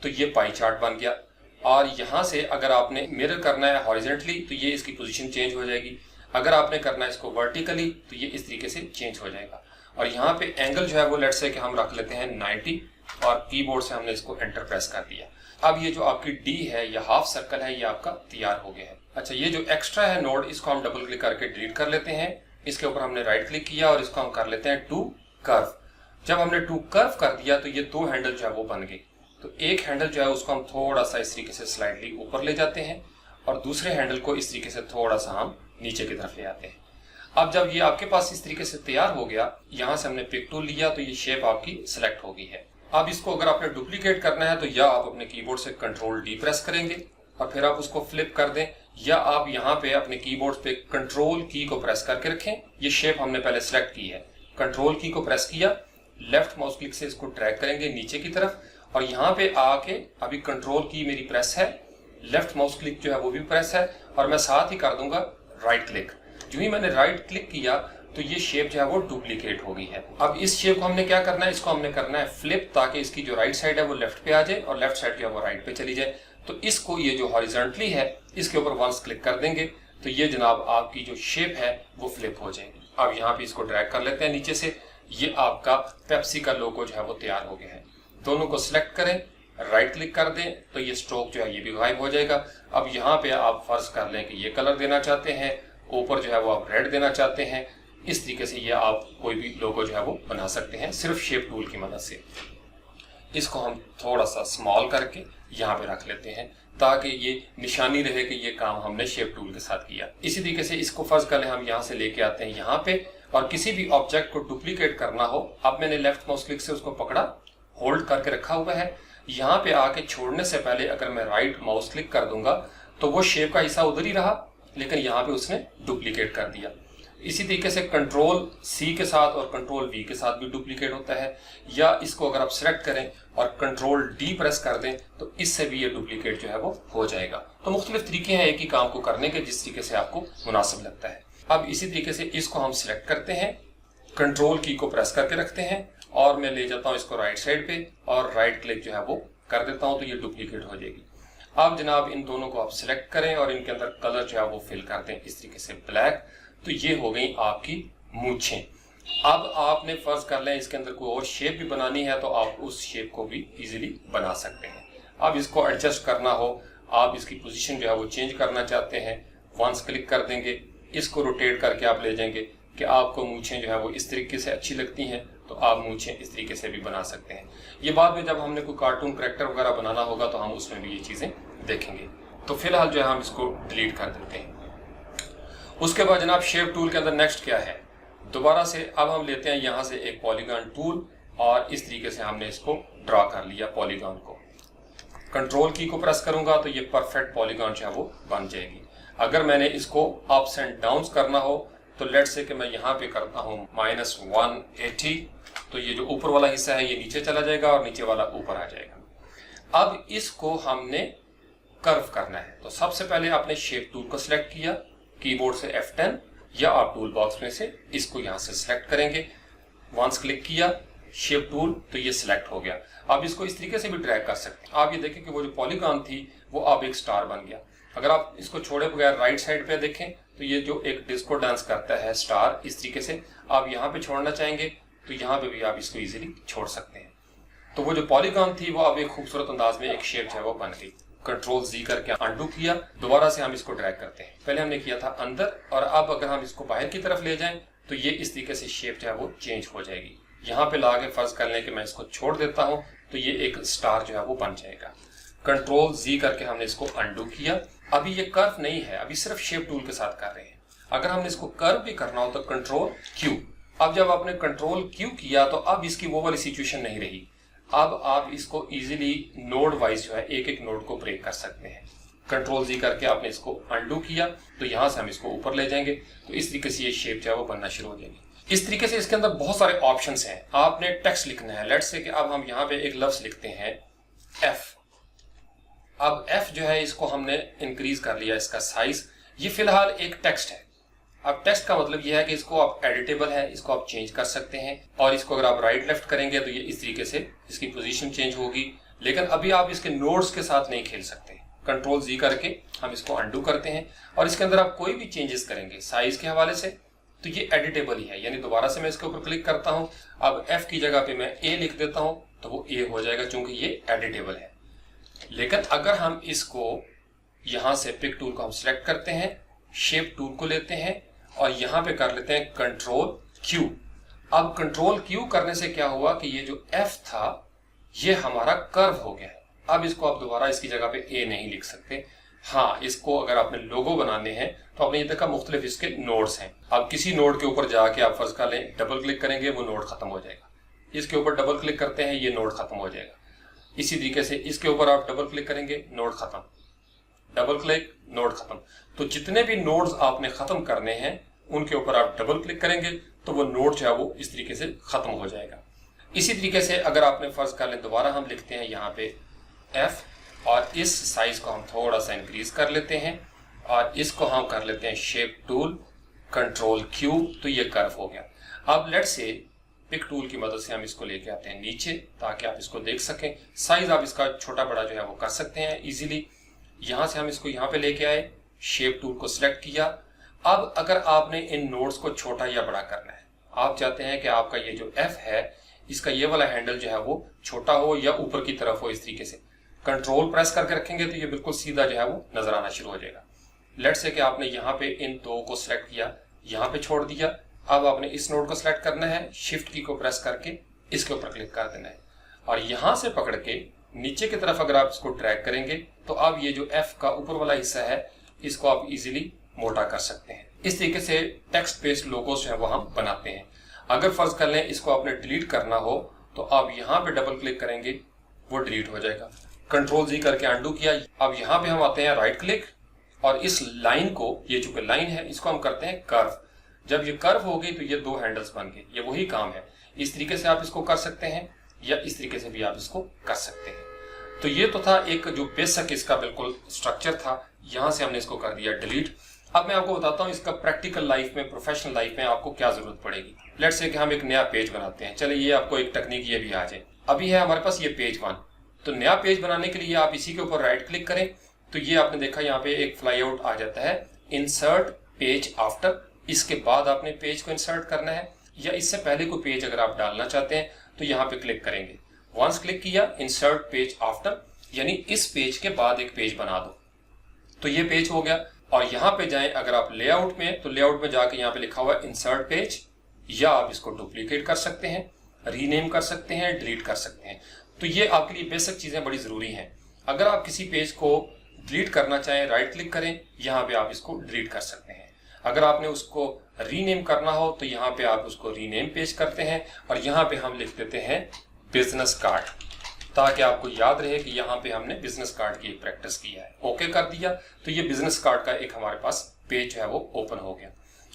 तो ये पाई चार्ट बन गया और यहाँ से अगर आपने मिरर करना है हॉरिजेंटली तो ये इसकी पोजीशन चेंज हो जाएगी, अगर आपने करना है इसको वर्टिकली तो ये इस तरीके से चेंज हो जाएगा। और यहाँ पे एंगल जो है वो लेट्स से कि हम रख लेते हैं 90 और कीबोर्ड से हमने इसको एंटर प्रेस कर दिया। अब ये जो आपकी डी है या हाफ सर्कल है ये आपका तैयार हो गया है। अच्छा, ये जो एक्स्ट्रा है नोड इसको हम डबल क्लिक करके डिलीट कर लेते हैं। इसके ऊपर हमने राइट क्लिक किया और इसको हम कर लेते हैं टू कर्व। जब हमने टू कर्व कर दिया तो ये दो हैंडल जो है वो बन गए। तो एक हैंडल जो है उसको हम थोड़ा सा इस तरीके से स्लाइडली ऊपर ले जाते हैं और दूसरे हैंडल को इस तरीके से थोड़ा सा हम नीचे की तरफ ले आते हैं। अब जब ये आपके पास इस तरीके से तैयार हो गया, यहाँ से हमने पिक टूल लिया तो ये शेप आपकी सिलेक्ट हो गई है। अब इसको अगर आपने डुप्लीकेट करना है तो या आप अपने कीबोर्ड से कंट्रोल डी प्रेस करेंगे और फिर आप उसको फ्लिप कर दें, या आप यहाँ पे अपने कीबोर्ड पे कंट्रोल की को प्रेस करके रखें। ये शेप हमने पहले सिलेक्ट की है, कंट्रोल की को प्रेस किया, लेफ्ट माउस क्लिक से इसको ड्रैग करेंगे नीचे की तरफ और यहाँ पे आके अभी कंट्रोल की मेरी प्रेस है, लेफ्ट माउस क्लिक जो है वो भी प्रेस है और मैं साथ ही कर दूंगा राइट क्लिक। जो ही मैंने राइट क्लिक किया तो ये शेप जो है वो डुप्लीकेट हो गई है। अब इस शेप को हमने क्या करना है, इसको हमने करना है फ्लिप ताकि इसकी जो राइट साइड है वो लेफ्ट पे आ जाए और लेफ्ट साइड जो है वो राइट पे चली जाए। तो इसको ये जो हॉरिजॉन्टली है इसके ऊपर वंस क्लिक कर देंगे तो ये जनाब आपकी जो शेप है वो फ्लिप हो जाएगी। अब यहाँ पे इसको ड्रैग कर लेते हैं नीचे से, ये आपका पेप्सी का लोगो जो है वो तैयार हो गया है। दोनों को सिलेक्ट करें, राइट क्लिक कर दें तो ये स्ट्रोक जो है ये भी गायब हो जाएगा। अब यहाँ पे आप फर्ज कर लें कि ये कलर देना चाहते हैं, ऊपर जो है वो आप रेड देना चाहते हैं, इस तरीके से ये आप कोई भी लोगो जो है वो बना सकते हैं सिर्फ शेप टूल की मदद से। इसको हम थोड़ा सा स्मॉल करके यहाँ पे रख लेते हैं ताकि ये निशानी रहे कि ये काम हमने शेप टूल के साथ किया। इसी तरीके से इसको फर्ज कर लें हम यहाँ से लेके आते हैं यहाँ पे, और किसी भी ऑब्जेक्ट को डुप्लीकेट करना हो, अब मैंने लेफ्ट माउस क्लिक से उसको पकड़ा, होल्ड करके रखा हुआ है। यहाँ पे आके छोड़ने से पहले अगर मैं राइट माउस क्लिक कर दूंगा तो वो शेप का हिस्सा उधर ही रहा, लेकिन यहाँ पे उसने डुप्लीकेट कर दिया। इसी तरीके से कंट्रोल सी के साथ और कंट्रोल वी के साथ भी डुप्लीकेट होता है, या इसको अगर आप सिलेक्ट करें और कंट्रोल डी प्रेस कर दें तो इससे भी ये डुप्लीकेट जो है वो हो जाएगा। तो मुख्तलिफ तरीके हैं एक ही काम को करने के, जिस तरीके से आपको मुनासिब लगता है। अब इसी तरीके से इसको हम सिलेक्ट करते हैं, कंट्रोल की को प्रेस करके रखते हैं और मैं ले जाता हूँ इसको राइट साइड पे और राइट क्लिक जो है वो कर देता हूँ तो ये डुप्लीकेट हो जाएगी। अब जनाब इन दोनों को आप सिलेक्ट करें और इनके अंदर कलर जो है वो फिल कर दें इस तरीके से ब्लैक, तो ये हो गई आपकी मूंछें। अब आपने फर्ज कर लें इसके अंदर कोई और शेप भी बनानी है तो आप उस शेप को भी इजीली बना सकते हैं। अब इसको एडजस्ट करना हो, आप इसकी पोजीशन जो है वो चेंज करना चाहते हैं, वंस क्लिक कर देंगे, इसको रोटेट करके आप ले जाएंगे कि आपको मूंछें जो है वो इस तरीके से अच्छी लगती हैं तो आप मूछें इस तरीके से भी बना सकते हैं। ये बाद में जब हमने कोई कार्टून कैरेक्टर वगैरह बनाना होगा तो हम उसमें भी ये चीज़ें देखेंगे। तो फिलहाल जो है हम इसको डिलीट कर देते हैं। उसके बाद जनाब शेप टूल के अंदर नेक्स्ट क्या है, दोबारा से अब हम लेते हैं यहाँ से एक पॉलीगॉन टूल और इस तरीके से हमने इसको ड्रा कर लिया पॉलीगॉन को। कंट्रोल की को प्रेस करूंगा तो ये परफेक्ट पॉलीगॉन जो है वो बन जाएगी। अगर मैंने इसको अप्स एंड डाउन्स करना हो तो लेट्स से कि मैं यहाँ पे करता हूँ -180, तो ये जो ऊपर वाला हिस्सा है ये नीचे चला जाएगा और नीचे वाला ऊपर आ जाएगा। अब इसको हमने कर्व करना है, तो सबसे पहले आपने शेप टूल को सिलेक्ट किया कीबोर्ड से F10 या आप टूल बॉक्स में से इसको यहाँ से सिलेक्ट करेंगे। वंस क्लिक किया शेप टूल तो ये सिलेक्ट हो गया। आप इसको इस तरीके से भी ड्रैग कर सकते हैं। आप ये देखें कि वो जो पॉलीगॉन थी वो अब एक स्टार बन गया। अगर आप इसको छोड़े बगैर राइट साइड पे देखें तो ये जो एक डिस्को डांस करता है स्टार, इस तरीके से आप यहाँ पे छोड़ना चाहेंगे तो यहाँ पे भी आप इसको इजीली छोड़ सकते हैं। तो वो जो पॉलीगॉन थी वो अब एक खूबसूरत अंदाज में एक शेप है वो बन गई। कंट्रोल Z करके अनडू किया, दोबारा से हम इसको ड्रैग करते हैं। पहले हमने किया था अंदर और अब अगर हम इसको बाहर की तरफ ले जाएं तो ये इस तरीके से शेप जो है वो चेंज हो जाएगी। यहाँ पे ला के फर्ज कर लें कि मैं इसको छोड़ देता हूँ तो ये एक स्टार जो है वो बन जाएगा। कंट्रोल Z करके हमने इसको अनडू किया। अभी ये कर्व नहीं है, अभी सिर्फ शेप टूल के साथ कर रहे हैं। अगर हमने इसको कर्व भी करना हो तो कंट्रोल Q। अब जब आपने कंट्रोल Q किया तो अब इसकी वो वाली सिचुएशन नहीं रही। अब आप इसको इजीली नोड वाइज जो है एक एक नोड को ब्रेक कर सकते हैं। कंट्रोल Z करके आपने इसको अनडू किया तो यहाँ से हम इसको ऊपर ले जाएंगे तो इस तरीके से ये शेप जो है वो बनना शुरू हो जाएगी। इस तरीके से इसके अंदर बहुत सारे ऑप्शंस हैं। आपने टेक्स्ट लिखना है, लेट्स से कि अब हम यहाँ पे एक लफ्ज लिखते हैं F। अब F जो है इसको हमने इंक्रीज कर लिया इसका साइज। ये फिलहाल एक टेक्स्ट है। अब टेक्स्ट का मतलब यह है कि इसको आप एडिटेबल है, इसको आप चेंज कर सकते हैं और इसको अगर आप राइट लेफ्ट करेंगे तो ये इस तरीके से इसकी पोजीशन चेंज होगी। लेकिन अभी आप इसके नोड्स के साथ नहीं खेल सकते। कंट्रोल Z करके हम इसको अनडू करते हैं और इसके अंदर आप कोई भी चेंजेस करेंगे साइज के हवाले से तो ये एडिटेबल ही है। यानी दोबारा से मैं इसके ऊपर क्लिक करता हूं, अब F की जगह पे मैं A लिख देता हूं तो वो A हो जाएगा क्योंकि ये एडिटेबल है। लेकिन अगर हम इसको यहां से पिक टूल को हम सिलेक्ट करते हैं, शेप टूल को लेते हैं और यहां पे कर लेते हैं कंट्रोल Q। अब कंट्रोल Q करने से क्या हुआ कि ये जो F था ये हमारा कर्व हो गया है। अब इसको आप दोबारा इसकी जगह पे A नहीं लिख सकते। हाँ, इसको अगर आपने लोगो बनाने हैं तो आपने ये देखा मुख्तलिफ इसके नोड्स हैं। अब किसी नोड के ऊपर जाके आप फर्ज कर लें डबल क्लिक करेंगे वो नोड खत्म हो जाएगा। इसके ऊपर डबल क्लिक करते हैं ये नोड खत्म हो जाएगा। इसी तरीके से इसके ऊपर आप डबल क्लिक करेंगे नोड खत्म, डबल क्लिक नोड खत्म। तो जितने भी नोड्स आपने खत्म करने हैं उनके ऊपर आप डबल क्लिक करेंगे तो वो नोड जो है वो इस तरीके से खत्म हो जाएगा। इसी तरीके से अगर आपने फर्ज कर लें दोबारा हम लिखते हैं यहाँ पे F और इस साइज को हम थोड़ा सा इंक्रीज कर लेते हैं और इसको हम कर लेते हैं शेप टूल कंट्रोल Q तो ये कर्व हो गया। अब लेट्स से पिक टूल की मदद से हम इसको लेके आते हैं नीचे ताकि आप इसको देख सकें। साइज आप इसका छोटा बड़ा जो है वो कर सकते हैं इजीली। यहाँ से हम इसको यहाँ पे लेके आए, शेप टूल को सिलेक्ट किया। अब अगर आपने इन नोड्स को छोटा या बड़ा करना है, आप चाहते हैं कि आपका ये जो F है इसका ये वाला हैंडल जो है वो छोटा हो या ऊपर की तरफ हो, इस तरीके से कंट्रोल प्रेस करके रखेंगे तो ये बिल्कुल सीधा जो है वो नजर आना शुरू हो जाएगा। लेट्स से कि आपने यहाँ पे इन दो को सिलेक्ट किया, यहाँ पे छोड़ दिया। अब आपने इस नोड को सिलेक्ट करना है, शिफ्ट की को प्रेस करके इसके ऊपर क्लिक कर देना है और यहाँ से पकड़ के नीचे की तरफ अगर आप इसको ड्रैग करेंगे तो अब ये जो F का ऊपर वाला हिस्सा है इसको आप इजीली मोटा कर सकते हैं। इस तरीके से टेक्स्ट बेस्ड लोगोस जो है वो हम बनाते हैं। अगर फर्ज कर लें इसको आपने डिलीट करना हो तो आप यहाँ पे डबल क्लिक करेंगे वो डिलीट हो जाएगा। कंट्रोल Z करके अनडू किया। अब यहाँ पे हम आते हैं राइट क्लिक और इस लाइन को, ये जो लाइन है इसको हम करते हैं कर्व। जब ये कर्व हो गई तो ये दो हैंडल्स बन गए। ये वही काम है। इस तरीके से आप इसको कर सकते हैं या इस तरीके से भी आप इसको कर सकते हैं। तो ये तो था एक जो बेसिक इसका बिल्कुल स्ट्रक्चर था। यहाँ से हमने इसको कर दिया डिलीट। अब मैं आपको बताता हूँ इसका प्रैक्टिकल लाइफ में, प्रोफेशनल लाइफ में आपको क्या जरूरत पड़ेगी। लेट्स से कि हम एक नया पेज बनाते हैं। चलिए ये आपको एक टेक्निक ये भी आ जाए। अभी है हमारे पास ये पेज 1। तो नया पेज बनाने के लिए आप इसी के ऊपर राइट क्लिक करें तो ये आपने देखा यहाँ पे एक फ्लाई आउट आ जाता है, इंसर्ट पेज आफ्टर। इसके बाद आपने पेज को इंसर्ट करना है या इससे पहले कोई पेज अगर आप डालना चाहते हैं तो यहाँ पे क्लिक करेंगे। वंस क्लिक किया इंसर्ट पेज आफ्टर, यानी इस पेज के बाद एक पेज बना दो तो ये पेज हो गया। और यहाँ पे जाएं अगर आप लेआउट में, तो लेआउट में जाके यहाँ पे लिखा हुआ है इंसर्ट पेज, या आप इसको डुप्लीकेट कर सकते हैं। रीनेम कर सकते हैं, डिलीट कर सकते हैं। तो ये आपके लिए बेसिक चीज़ें बड़ी ज़रूरी हैं। अगर आप किसी पेज को डिलीट करना चाहें, राइट क्लिक करें, यहाँ पे आप इसको डिलीट कर सकते हैं। अगर आपने उसको रीनेम करना हो तो यहाँ पे आप उसको रीनेम पेज करते हैं और यहाँ पे हम लिख देते हैं बिजनेस कार्ड, ताकि आपको याद रहे कि यहाँ पे हमने बिजनेस कार्ड की एक प्रैक्टिस किया है। ओके कर दिया तो ये बिजनेस कार्ड का एक हमारे पास पेज जो है वो ओपन हो गया।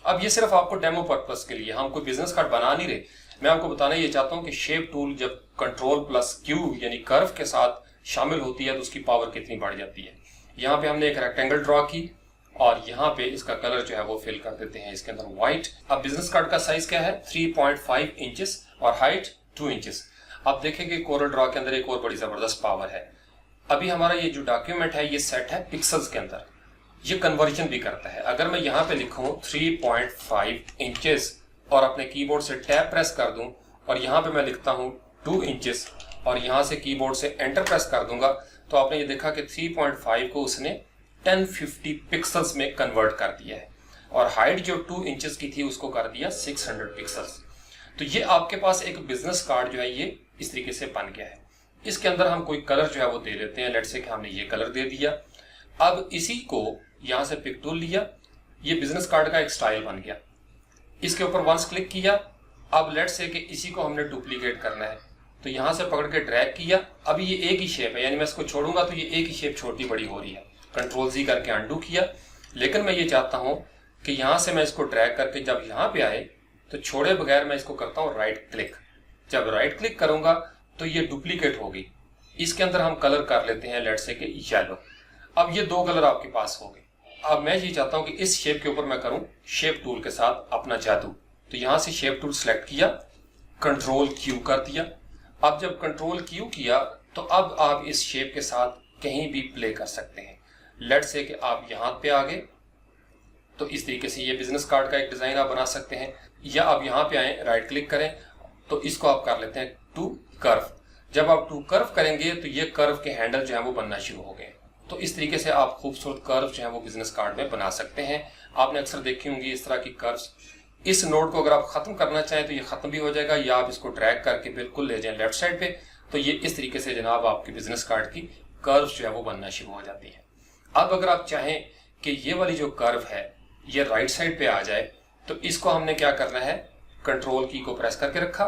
अब ये सिर्फ आपको डेमो पर्पस के लिए, हम कोई बिजनेस कार्ड बना नहीं रहे। मैं आपको बताना ये चाहता हूँ कि शेप टूल जब कंट्रोल प्लस क्यू यानी कर्व के साथ शामिल होती है तो उसकी पावर कितनी बढ़ जाती है। यहाँ पे हमने एक रेक्टेंगल ड्रॉ की और यहाँ पे इसका कलर जो है वो फिल कर देते हैं इसके अंदर व्हाइट। अब बिजनेस कार्ड का साइज क्या है, 3.5 इंचेस और हाइट 2 इंचेस। आप देखेंगे कोरल ड्रॉ के अंदर एक और बड़ी जबरदस्त पावर है। अभी हमारा ये जो डॉक्यूमेंट है ये सेट है पिक्सल्स के अंदर, ये कन्वर्जन भी करता है। अगर मैं यहाँ पे लिखूं 3.5 इंचेस और अपने कीबोर्ड से टैब प्रेस कर दूं और यहाँ पे मैं लिखता हूँ 2 इंचेस और यहाँ से कीबोर्ड से एंटर प्रेस कर दूंगा, तो आपने ये देखा कि 3.5 को उसने 1050 पिक्सल्स में कन्वर्ट कर दिया है और हाइट जो 2 इंचेस की थी उसको कर दिया 600 पिक्सल्स। तो ये आपके पास एक बिजनेस कार्ड जो है ये इस तरीके से बन गया है। इसके अंदर हम कोई कलर जो है वो दे लेते हैं। लेट्स से कि हमने ये कलर दे दिया। अब इसी को यहाँ से पिक टूल लिया, ये बिजनेस कार्ड का एक स्टाइल बन गया। इसके ऊपर वंस क्लिक किया। अब लेट्स से कि इसी को हमने डुप्लीकेट करना है तो यहाँ से पकड़ के ड्रैग किया। अभी ये एक ही शेप है, यानी मैं इसको छोड़ूंगा तो ये एक ही शेप छोटी बड़ी हो रही है। कंट्रोल जी करके अंडू किया। लेकिन मैं ये चाहता हूँ कि यहाँ से मैं इसको ड्रैग करके जब यहाँ पे आए तो छोड़े बगैर मैं इसको करता हूँ राइट क्लिक। जब राइट क्लिक करूंगा तो ये डुप्लीकेट होगी। इसके अंदर हम कलर कर लेते हैं लेट्स से कि येलो। अब ये 2 कलर आपके पास हो गए। अब मैं ये चाहता हूं कि इस शेप के ऊपर मैं करूं शेप टूल के साथ अपना जादू। तो यहां से शेप टूल सेलेक्ट किया, कंट्रोल क्यू कर दिया। अब जब कंट्रोल क्यू किया तो अब आप इस शेप के साथ कहीं भी प्ले कर सकते हैं। लेट्स से कि आप यहां पे आ गए तो इस तरीके से ये बिजनेस कार्ड का एक डिजाइन आप बना सकते हैं। या आप यहाँ पे आए, राइट क्लिक करें तो इसको आप कर लेते हैं टू कर्व। जब आप टू कर्व करेंगे तो ये कर्व के हैंडल जो है वो बनना शुरू हो गए। तो इस तरीके से आप खूबसूरत कर्व जो है वो बिजनेस कार्ड में बना सकते हैं। आपने अक्सर देखी होंगी इस तरह की कर्व्स। इस नोट को अगर आप खत्म करना चाहें तो ये खत्म भी हो जाएगा, या आप इसको ड्रैग करके बिल्कुल ले जाएं लेफ्ट साइड पे तो ये इस तरीके से जनाब आपकी बिजनेस कार्ड की कर्व जो है वो बनना शुरू हो जाती है। अब अगर आप चाहें कि ये वाली जो कर्व है ये राइट साइड पे आ जाए तो इसको हमने क्या करना है, कंट्रोल की को प्रेस करके रखा,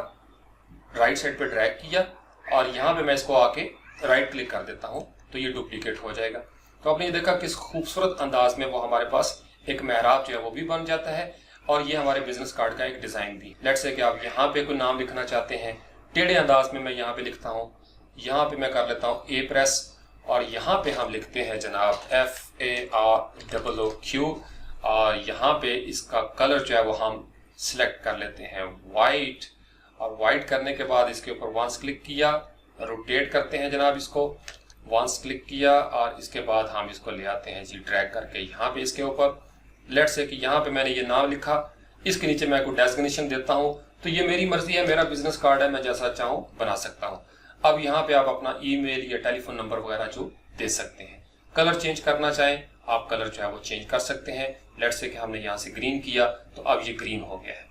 राइट साइड पे ड्रैग किया और यहाँ पे मैं इसको आके राइट क्लिक कर देता हूँ तो ये डुप्लीकेट हो जाएगा। तो आपने ये देखा किस खूबसूरत अंदाज में वो हमारे पास एक मेहराब जो है वो भी बन जाता है और ये हमारे बिजनेस कार्ड का एक डिजाइन भी। लेट्स से कि आप यहाँ पे कोई नाम लिखना चाहते हैं, टेढ़े अंदाज में मैं यहाँ पे लिखता हूँ। यहाँ पे मैं कर लेता हूँ ए प्रेस और यहाँ पे हम लिखते हैं जनाब FAROOQ और यहाँ पे इसका कलर जो है वो हम सिलेक्ट कर लेते हैं वाइट। और वाइट करने के बाद इसके ऊपर वंस क्लिक किया, रोटेट करते हैं जनाब इसको, वंस क्लिक किया और इसके बाद हम इसको ले आते हैं जी ड्रैग करके यहाँ पे इसके ऊपर। लेट्स से कि यहाँ पे मैंने ये नाम लिखा, इसके नीचे मैं कोई डेजिग्नेशन देता हूँ तो ये मेरी मर्जी है, मेरा बिजनेस कार्ड है, मैं जैसा चाहूँ बना सकता हूँ। अब यहाँ पे आप अपना ईमेल या टेलीफोन नंबर वगैरह जो दे सकते हैं। कलर चेंज करना चाहें आप कलर जो है वो चेंज कर सकते हैं। लेट्स से कि हमने यहाँ से ग्रीन किया तो अब ये ग्रीन हो गया है।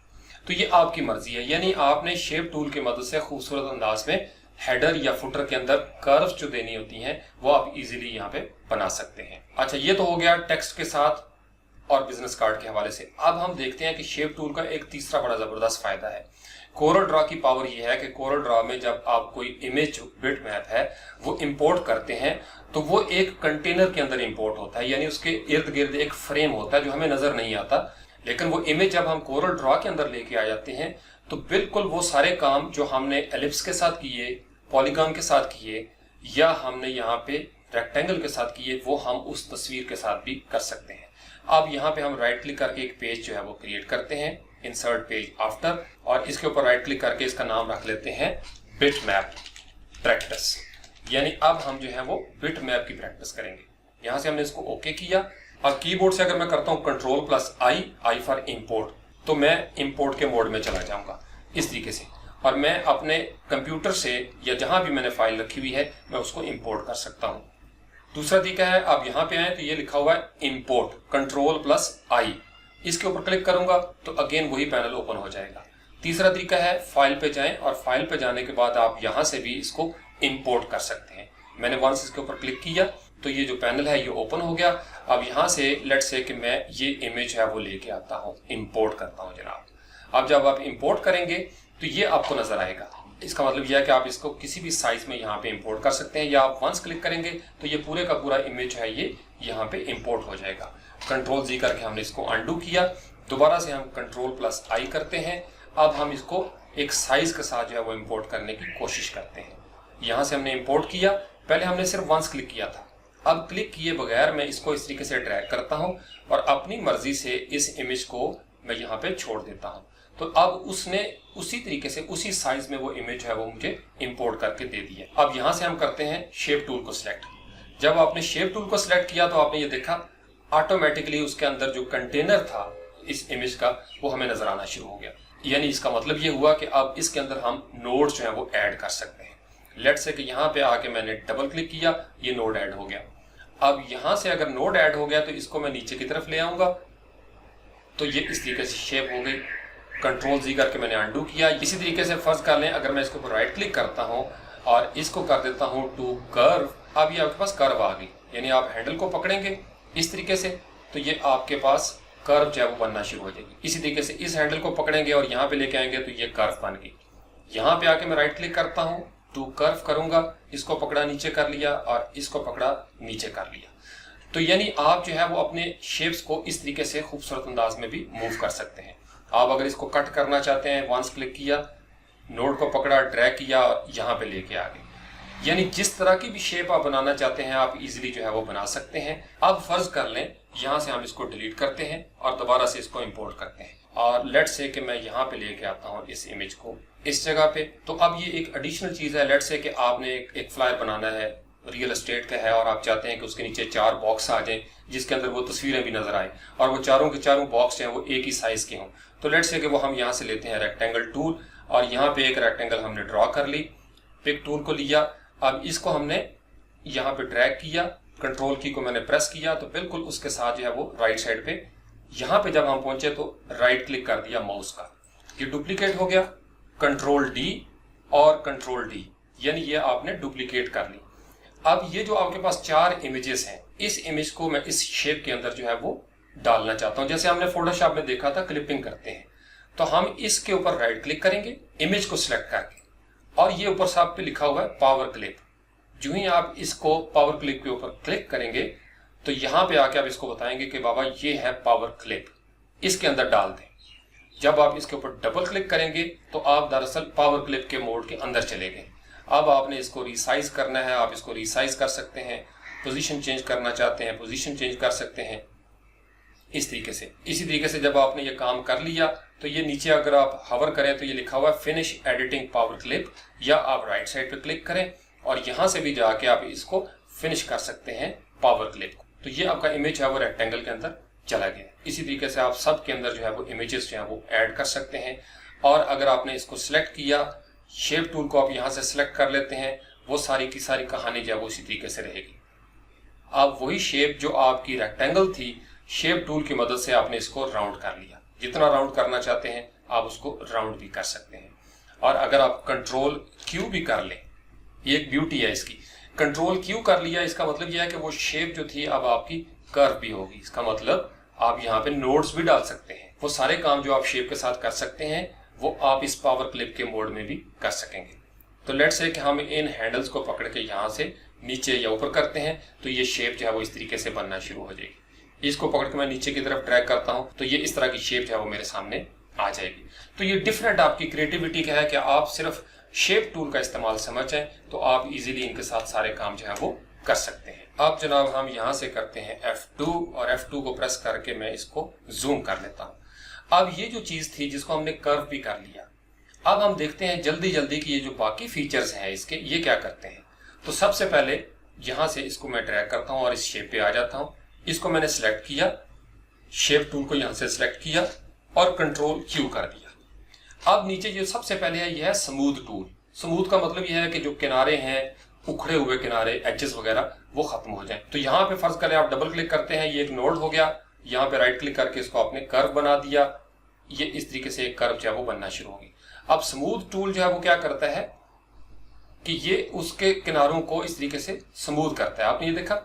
तो ये आपकी मर्जी है, यानी आपने शेप टूल की मदद से खूबसूरत अंदाज में हेडर या फुटर के अंदर कर्व्स जो देनी होती हैं वो आप इजीली यहाँ पे बना सकते हैं। अच्छा, ये तो हो गया टेक्स्ट के साथ और बिजनेस कार्ड के हवाले से। अब हम देखते हैं कि शेप टूल का एक तीसरा बड़ा जबरदस्त फायदा है। कोरल ड्रॉ की पावर ये है कि कोरल ड्रॉ में जब आप कोई इमेज बिट मैप है वो इंपोर्ट करते हैं तो वो एक कंटेनर के अंदर इंपोर्ट होता है, यानी उसके इर्द गिर्द एक फ्रेम होता है जो हमें नजर नहीं आता। लेकिन वो इमेज जब हम कोरल ड्रॉ के अंदर लेके आ जाते हैं तो बिल्कुल वो सारे काम जो हमने एलिप्स के साथ किए, पॉलीगॉन के साथ किए या हमने यहाँ पे रेक्टेंगल के साथ किए वो हम उस तस्वीर के साथ भी कर सकते हैं। अब यहाँ पे हम राइट क्लिक करके एक पेज जो है वो क्रिएट करते हैं, इंसर्ट पेज आफ्टर, और इसके ऊपर राइट क्लिक करके इसका नाम रख लेते हैं बिट मैप प्रैक्टिस। यानी अब हम जो है वो बिट मैप की प्रैक्टिस करेंगे। यहाँ से हमने इसको ओके किया और कीबोर्ड से अगर मैं करता हूँ control plus I for import तो मैं इंपोर्ट के मोड में चला जाऊंगा इस तरीके से, और मैं अपने कंप्यूटर से या जहां भी मैंने फाइल रखी हुई है मैं उसको इंपोर्ट कर सकता हूं। दूसरा तरीका है, आप यहाँ पे आए तो ये लिखा हुआ है इंपोर्ट, कंट्रोल प्लस आई, इसके ऊपर क्लिक करूंगा तो अगेन वही पैनल ओपन हो जाएगा। तीसरा तरीका है फाइल पे जाएं और फाइल पे जाने के बाद आप यहां से भी इसको इंपोर्ट कर सकते हैं। मैंने वंस इसके ऊपर क्लिक किया तो ये जो पैनल है ये ओपन हो गया। अब यहां से लेट्स से कि मैं ये इमेज है वो लेके आता हूं, इंपोर्ट करता हूं जनाब। अब जब आप इंपोर्ट करेंगे तो ये आपको नजर आएगा। इसका मतलब यह है कि आप इसको किसी भी साइज में यहाँ पे इंपोर्ट कर सकते हैं, या आप वंस क्लिक करेंगे तो ये पूरे का पूरा इमेज है ये यहाँ पे इंपोर्ट हो जाएगा। कंट्रोल जी करके हमने इसको अनडू किया, दोबारा से हम कंट्रोल प्लस आई करते हैं। अब हम इसको एक साइज के साथ जो है वो इंपोर्ट करने की कोशिश करते हैं। यहाँ से हमने इंपोर्ट किया, पहले हमने सिर्फ वंस क्लिक किया था, अब क्लिक किए बगैर मैं इसको इस तरीके से ड्रैग करता हूँ और अपनी मर्जी से इस इमेज को मैं यहाँ पे छोड़ देता हूँ। तो अब उसने उसी तरीके से उसी साइज में वो इमेज है वो मुझे इंपोर्ट करके दे दी है। अब यहाँ से हम करते हैं शेप टूल को सिलेक्ट। जब आपने शेप टूल को सिलेक्ट किया तो आपने ये देखा ऑटोमेटिकली उसके अंदर जो कंटेनर था इस इमेज का वो हमें नजर आना शुरू हो गया। यानी इसका मतलब ये हुआ कि अब इसके अंदर हम नोड जो है वो ऐड कर सकते हैं। लेट्स से कि यहाँ पे आके मैंने डबल क्लिक किया, ये नोड ऐड हो गया। अब यहाँ से अगर नोड ऐड हो गया तो इसको मैं नीचे की तरफ ले आऊंगा तो ये इस तरीके से शेप हो गई। कंट्रोल जी करके मैंने अनडू किया। इसी तरीके से फर्ज कर लें अगर मैं इसके ऊपर राइट क्लिक करता हूं और इसको कर देता हूं टू कर्व, अब ये आपके पास कर्व आ गई। यानी आप हैंडल को पकड़ेंगे इस तरीके से तो ये आपके पास कर्व जो है वो बनना शुरू हो जाएगी। इसी तरीके से इस हैंडल को पकड़ेंगे और यहाँ पे लेके आएंगे तो ये कर्व बन गई। यहाँ पे आके मैं राइट क्लिक करता हूँ, टू कर्व करूंगा, इसको पकड़ा नीचे कर लिया और इसको पकड़ा नीचे कर लिया। तो यानी आप जो है वो अपने शेप्स को इस तरीके से खूबसूरत अंदाज में भी मूव कर सकते हैं। आप अगर इसको कट करना चाहते हैं, वंस क्लिक किया, नोड को पकड़ा, ड्रैग किया और यहाँ पे लेके आ गए। यानी जिस तरह की भी शेप आप बनाना चाहते हैं आप इजीली जो है वो बना सकते हैं। अब फर्ज कर लें यहाँ से हम इसको डिलीट करते हैं और दोबारा से इसको इंपोर्ट करते हैं और लेट्स से कि मैं यहाँ पे लेके आता हूँ इस इमेज को इस जगह पे। तो अब ये एक एडिशनल चीज है। लेट्स से कि आपने एक फ्लायर बनाना है, रियल एस्टेट का है और आप चाहते हैं कि उसके नीचे 4 बॉक्स आ जाएं जिसके अंदर वो तस्वीरें भी नजर आए और वो चारों के चारों बॉक्स हैं वो एक ही साइज के हों। तो लेट्स से कि वो हम यहाँ से लेते हैं रेक्टेंगल टूल और यहाँ पे एक रेक्टेंगल हमने ड्रॉ कर ली, पिक टूल को लिया। अब इसको हमने यहाँ पे ड्रैग किया, कंट्रोल की को मैंने प्रेस किया तो बिल्कुल उसके साथ जो है वो राइट साइड पे यहाँ पे जब हम पहुंचे तो राइट क्लिक कर दिया माउस का, ये डुप्लीकेट हो गया। कंट्रोल डी और कंट्रोल डी, यानी ये आपने डुप्लीकेट कर ली। अब ये जो आपके पास 4 इमेजेस हैं, इस इमेज को मैं इस शेप के अंदर जो है वो डालना चाहता हूं। जैसे हमने फोटोशॉप में देखा था क्लिपिंग करते हैं, तो हम इसके ऊपर राइट क्लिक करेंगे इमेज को सिलेक्ट करके और ये ऊपर साफ पे लिखा हुआ है पावर क्लिप। जो ही आप इसको पावर क्लिप के ऊपर क्लिक करेंगे तो यहाँ पे आके आप इसको बताएंगे कि बाबा ये है पावर क्लिप, इसके अंदर डाल दें। जब आप इसके ऊपर डबल क्लिक करेंगे तो आप दरअसल पावर क्लिप के मोड के अंदर चले गए। अब आपने इसको रिसाइज करना है, आप इसको रिसाइज कर सकते हैं। पोजीशन चेंज करना चाहते हैं, पोजीशन चेंज कर सकते हैं इस तरीके से। इसी तरीके से जब आपने ये काम कर लिया तो ये नीचे अगर आप हवर करें तो ये लिखा हुआ है फिनिश एडिटिंग पावर क्लिप, या आप राइट साइड पे क्लिक करें और यहां से भी जाके आप इसको फिनिश कर सकते हैं पावर क्लिप को। तो ये आपका इमेज है वो रेक्टेंगल के अंदर चला गया। इसी तरीके से आप सब के अंदर जो है वो इमेजेस जो है वो ऐड कर सकते हैं। और अगर आपने इसको सिलेक्ट किया, शेप टूल को आप यहाँ से सिलेक्ट कर लेते हैं, वो सारी की सारी कहानी जो है वो इसी तरीके से रहेगी। आप वही शेप जो आपकी रेक्टेंगल थी, शेप टूल की मदद से आपने इसको राउंड कर लिया। जितना राउंड करना चाहते हैं आप उसको राउंड भी कर सकते हैं। और अगर आप कंट्रोल क्यू भी कर लें, ये एक ब्यूटी है इसकी, कंट्रोल क्यू कर लिया, इसका मतलब यह है कि वो शेप जो थी अब आपकी कर्व भी होगी। इसका मतलब आप यहाँ पे नोड्स भी डाल सकते हैं। वो सारे काम जो आप शेप के साथ कर सकते हैं वो आप इस पावर क्लिप के मोड में भी कर सकेंगे। तो लेट्स से कि हम इन हैंडल्स को पकड़ के यहाँ से नीचे या ऊपर करते हैं तो ये शेप जो है वो इस तरीके से बनना शुरू हो जाएगी। इसको पकड़ के मैं नीचे की तरफ ड्रैग करता हूँ तो ये इस तरह की शेप जो है वो मेरे सामने आ जाएगी। तो ये डिफरेंट आपकी क्रिएटिविटी का है कि आप सिर्फ शेप टूल का इस्तेमाल समझें तो आप इजीली इनके साथ सारे काम जो है वो कर सकते हैं। अब जनाब हम यहाँ से करते हैं F2 और F2 को प्रेस करके मैं इसको जूम कर लेता हूँ। अब ये जो चीज थी जिसको हमने कर्व भी कर लिया, अब हम देखते हैं जल्दी जल्दी कि ये जो बाकी फीचर्स हैं इसके ये क्या करते हैं। तो सबसे पहले यहाँ से इसको मैं ड्रैग करता हूँ और इस शेप पे आ जाता हूँ। इसको मैंने सिलेक्ट किया, शेप टूल को यहाँ से सिलेक्ट किया और कंट्रोल क्यू कर दिया। अब नीचे जो सबसे पहले है यह है स्मूथ टूल। स्मूथ का मतलब यह है कि जो किनारे हैं, उखड़े हुए किनारे, एजेस वगैरह वो खत्म हो जाएं। तो यहाँ पे फर्ज करें आप डबल क्लिक करते हैं, ये एक नोड हो गया, यहाँ पे राइट क्लिक करके इसको आपने कर्व बना दिया, ये इस तरीके से एक कर्व जो है वो बनना शुरू होगी। अब स्मूथ टूल जो है वो क्या करता है कि ये उसके किनारों को इस तरीके से स्मूथ करता है। आपने ये देखा,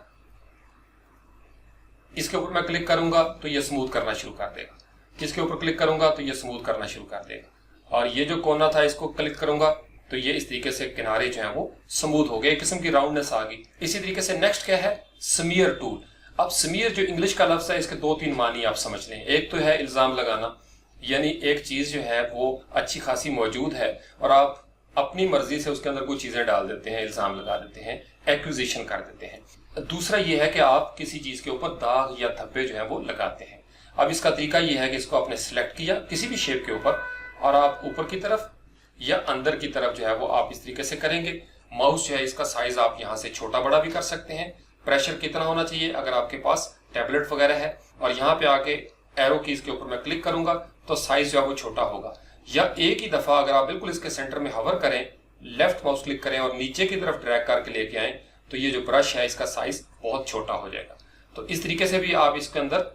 इसके ऊपर मैं क्लिक करूंगा तो ये स्मूथ करना शुरू कर देगा, इसके ऊपर क्लिक करूंगा तो ये स्मूथ करना शुरू कर देगा, और ये जो कोना था इसको क्लिक करूंगा तो ये इस तरीके से किनारे जो है वो स्मूथ हो गए, एक किस्म की राउंडनेस आ गई। इसी तरीके से नेक्स्ट क्या है, स्मीयर टूल। अब स्मीयर जो इंग्लिश का लफ्ज है, इसके 2-3 मानी आप समझ लें। एक तो है इल्जाम लगाना, यानी एक चीज जो है वो अच्छी खासी मौजूद है और आप अपनी मर्जी से उसके अंदर कुछ चीजें डाल देते हैं, इल्जाम लगा देते हैं, एक्विजिशन कर देते हैं। दूसरा ये है कि आप किसी चीज के ऊपर दाग या धब्बे जो है वो लगाते हैं। अब इसका तरीका ये है कि इसको आपने सिलेक्ट किया किसी भी शेप के ऊपर, और आप ऊपर की तरफ या अंदर की तरफ जो है वो आप इस तरीके से करेंगे। माउस जो है इसका साइज आप यहाँ से छोटा बड़ा भी कर सकते हैं। प्रेशर कितना होना चाहिए, अगर आपके पास टैबलेट वगैरह है, और यहाँ पे आके एरो कीज के ऊपर मैं क्लिक करूंगा तो साइज जो है वो छोटा होगा। या एक ही दफा अगर आप बिल्कुल इसके सेंटर में हवर करें, लेफ्ट माउस क्लिक करें और नीचे की तरफ ड्रैग करके लेके आए तो ये जो ब्रश है इसका साइज बहुत छोटा हो जाएगा। तो इस तरीके से भी आप इसके अंदर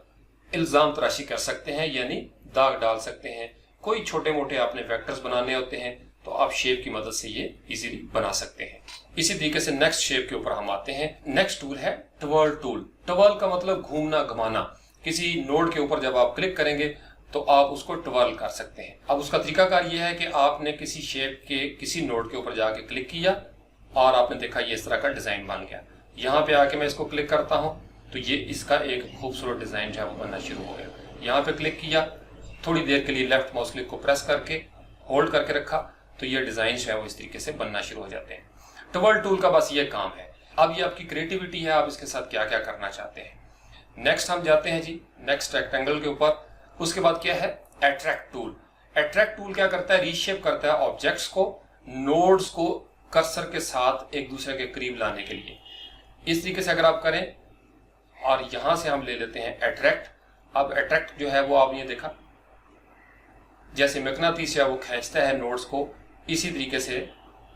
इल्जाम तराशी कर सकते हैं, यानी दाग डाल सकते हैं। कोई छोटे मोटे आपने वेक्टर्स बनाने होते हैं तो आप शेप की मदद से ये इजीली बना सकते हैं। इसी तरीके से नेक्स्ट शेप के ऊपर हम आते हैं। नेक्स्ट टूल है ट्वर्ल टूल। ट्वर्ल का मतलब घूमना, घुमाना। किसी नोड के ऊपर जब आप क्लिक करेंगे तो आप उसको ट्वर्ल कर सकते हैं। अब उसका तरीकाकार ये है कि आपने किसी शेप के किसी नोड के ऊपर जाके क्लिक किया और आपने देखा ये इस तरह का डिजाइन बन गया। यहाँ पे आके मैं इसको क्लिक करता हूँ तो ये इसका एक खूबसूरत डिजाइन जो है वो बनना शुरू हो गया। यहाँ पे क्लिक किया, थोड़ी देर के लिए लेफ्ट माउस क्लिक को प्रेस करके होल्ड करके रखा तो ये डिजाइन जो है वो इस तरीके से बनना शुरू हो जाते हैं। ट्वर्ल टूल का बस ये काम है। अब ये आपकी क्रिएटिविटी है, आप इसके साथ क्या क्या करना चाहते हैं। नेक्स्ट हम जाते हैं जी नेक्स्ट रेक्टेंगल के ऊपर। उसके बाद क्या है, अट्रैक्ट टूल। अट्रैक्ट टूल क्या करता है, रीशेप करता है ऑब्जेक्ट्स को, नोड्स को कर्सर के साथ एक दूसरे के करीब लाने के लिए। इस तरीके से अगर आप करें और यहां से हम ले लेते हैं अट्रैक्ट। अब अट्रैक्ट जो है वो आपने देखा जैसे मैग्नेटिस है वो खींचता है नोड्स को, इसी तरीके से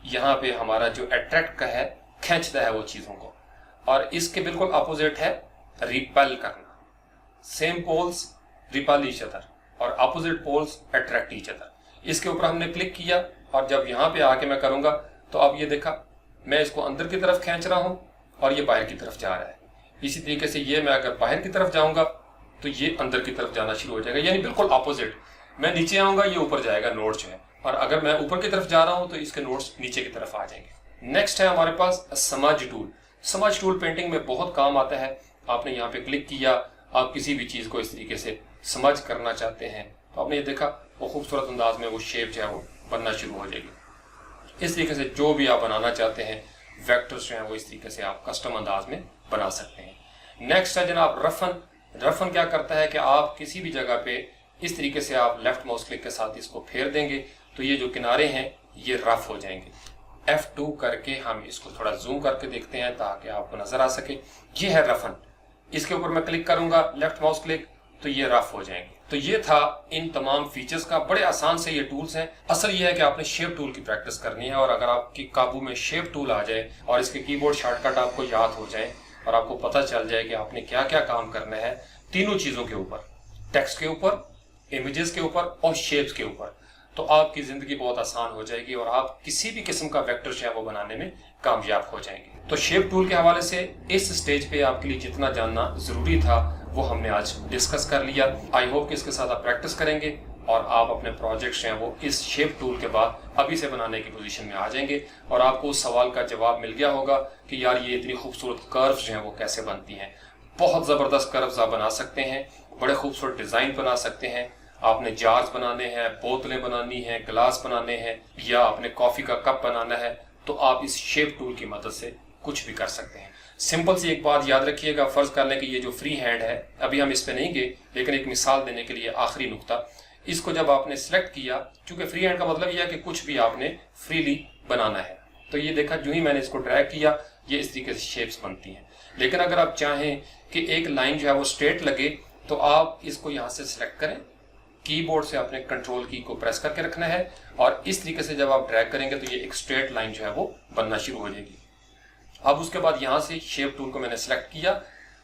यहाँ पे हमारा जो अट्रैक्ट का है खींचता है वो चीजों को। और इसके बिल्कुल अपोजिट है रिपेल करना। Same poles repel each other और opposite poles attract each other. इसके ऊपर हमने क्लिक किया और जब यहाँ पे आके मैं करूंगा तो अब ये देखा मैं इसको अंदर की तरफ खींच रहा हूँ और ये बाहर की तरफ जा रहा है। इसी तरीके से ये मैं अगर बाहर की तरफ जाऊंगा तो ये अंदर की तरफ जाना शुरू हो जाएगा, यानी बिल्कुल ऑपोजिट। मैं नीचे आऊंगा ये ऊपर जाएगा नोड जो है, और अगर मैं ऊपर की तरफ जा रहा हूं तो इसके नोड्स नीचे की तरफ आ जाएंगे। नेक्स्ट है हमारे पास समझ टूल। समझ टूल पेंटिंग में बहुत काम आता है। आपने यहाँ पे क्लिक किया, आप किसी भी चीज को इस तरीके से समझ करना चाहते हैं तो आपने ये देखा वो खूबसूरत अंदाज में वो शेप जो है वो बनना शुरू हो जाएगी। इस तरीके से जो भी आप बनाना चाहते हैं वेक्टर्स जो है वो इस तरीके से आप कस्टम अंदाज में बना सकते हैं। नेक्स्ट है जनाब रफन। रफन क्या करता है कि आप किसी भी जगह पे इस तरीके से आप लेफ्ट माउस क्लिक के साथ इसको फेर देंगे तो ये जो किनारे हैं ये रफ हो जाएंगे। F2 करके हम इसको थोड़ा जूम करके देखते हैं ताकि आपको नजर आ सके। ये है रफन। इसके ऊपर मैं क्लिक करूंगा लेफ्ट माउस क्लिक तो ये रफ हो जाएंगे। तो ये था इन तमाम फीचर्स का। बड़े आसान से ये टूल्स हैं। असल ये है कि आपने शेप टूल की प्रैक्टिस करनी है, और अगर आपकी काबू में शेप टूल आ जाए और इसके कीबोर्ड शॉर्टकट आपको याद हो जाए और आपको पता चल जाए कि आपने क्या क्या काम करना है तीनों चीजों के ऊपर, टेक्स्ट के ऊपर, इमेजेस के ऊपर और शेप्स के ऊपर, तो आपकी जिंदगी बहुत आसान हो जाएगी और आप किसी भी किस्म का वेक्टर जो है वो बनाने में कामयाब हो जाएंगे। तो शेप टूल के हवाले से इस स्टेज पे आपके लिए जितना जानना जरूरी था वो हमने आज डिस्कस कर लिया। आई होप कि इसके साथ आप प्रैक्टिस करेंगे और आप अपने प्रोजेक्ट्स हैं वो इस शेप टूल के बाद अभी से बनाने की पोजीशन में आ जाएंगे और आपको उस सवाल का जवाब मिल गया होगा कि यार ये इतनी खूबसूरत कर्व्स जो हैं वो कैसे बनती हैं। बहुत ज़बरदस्त कर्व्स आप बना सकते हैं, बड़े खूबसूरत डिज़ाइन बना सकते हैं। आपने जार्स बनाने हैं, बोतलें बनानी हैं, गिलास बनाने हैं या आपने कॉफ़ी का कप बनाना है तो आप इस शेप टूल की मदद से कुछ भी कर सकते हैं। सिंपल सी एक बात याद रखिएगा, फर्ज कर लें कि ये जो फ्री हैंड है, अभी हम इस पे नहीं गए लेकिन एक मिसाल देने के लिए आखिरी नुक्ता, इसको जब आपने सिलेक्ट किया, चूंकि फ्री हैंड का मतलब यह है कि कुछ भी आपने फ्रीली बनाना है, तो ये देखा जो ही मैंने इसको ड्रैग किया ये इस तरीके से शेप्स बनती हैं। लेकिन अगर आप चाहें कि एक लाइन जो है वो स्ट्रेट लगे तो आप इसको यहाँ से सिलेक्ट करें, कीबोर्ड से आपने कंट्रोल की को प्रेस करके रखना है और इस तरीके से जब आप ड्रैग करेंगे तो ये एक स्ट्रेट लाइन जो है वो बनना शुरू हो जाएगी। अब उसके बाद यहाँ से शेप टूल को मैंने सेलेक्ट किया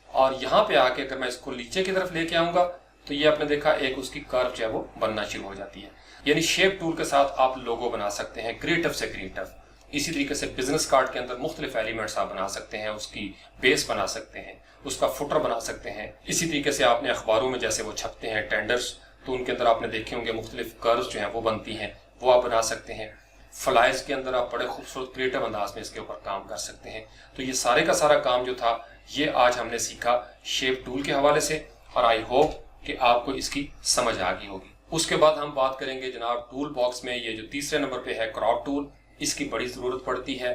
और यहाँ पे आके अगर मैं इसको नीचे की तरफ लेके आऊंगा तो ये आपने देखा एक उसकी कर्व जो है वो बनना शुरू हो जाती है। यानी शेप टूल के साथ आप लोगो बना सकते हैं क्रिएटिव से क्रिएटिव। इसी तरीके से बिजनेस कार्ड के अंदर मुख्तलिफ एलिमेंट्स आप बना सकते हैं, उसकी बेस बना सकते हैं, उसका फुटर बना सकते हैं। इसी तरीके से आपने अखबारों में जैसे वो छपते हैं टेंडर्स, तो उनके अंदर आपने देखे होंगे मुख्तलिफ कर्व्स जो हैं वो बनती हैं, वो आप बना सकते हैं। फ्लाइज के अंदर आप बड़े खूबसूरत क्रिएटिव अंदाज में इसके ऊपर काम कर सकते हैं। तो ये सारे का सारा काम जो था ये आज हमने सीखा शेप टूल के हवाले से, और आई होप कि आपको इसकी समझ आ गई होगी। उसके बाद हम बात करेंगे जनाब टूल बॉक्स में ये जो तीसरे नंबर पे है क्रॉप टूल, इसकी बड़ी ज़रूरत पड़ती है,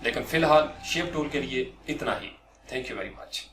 लेकिन फ़िलहाल शेप टूल के लिए इतना ही। Thank you very much.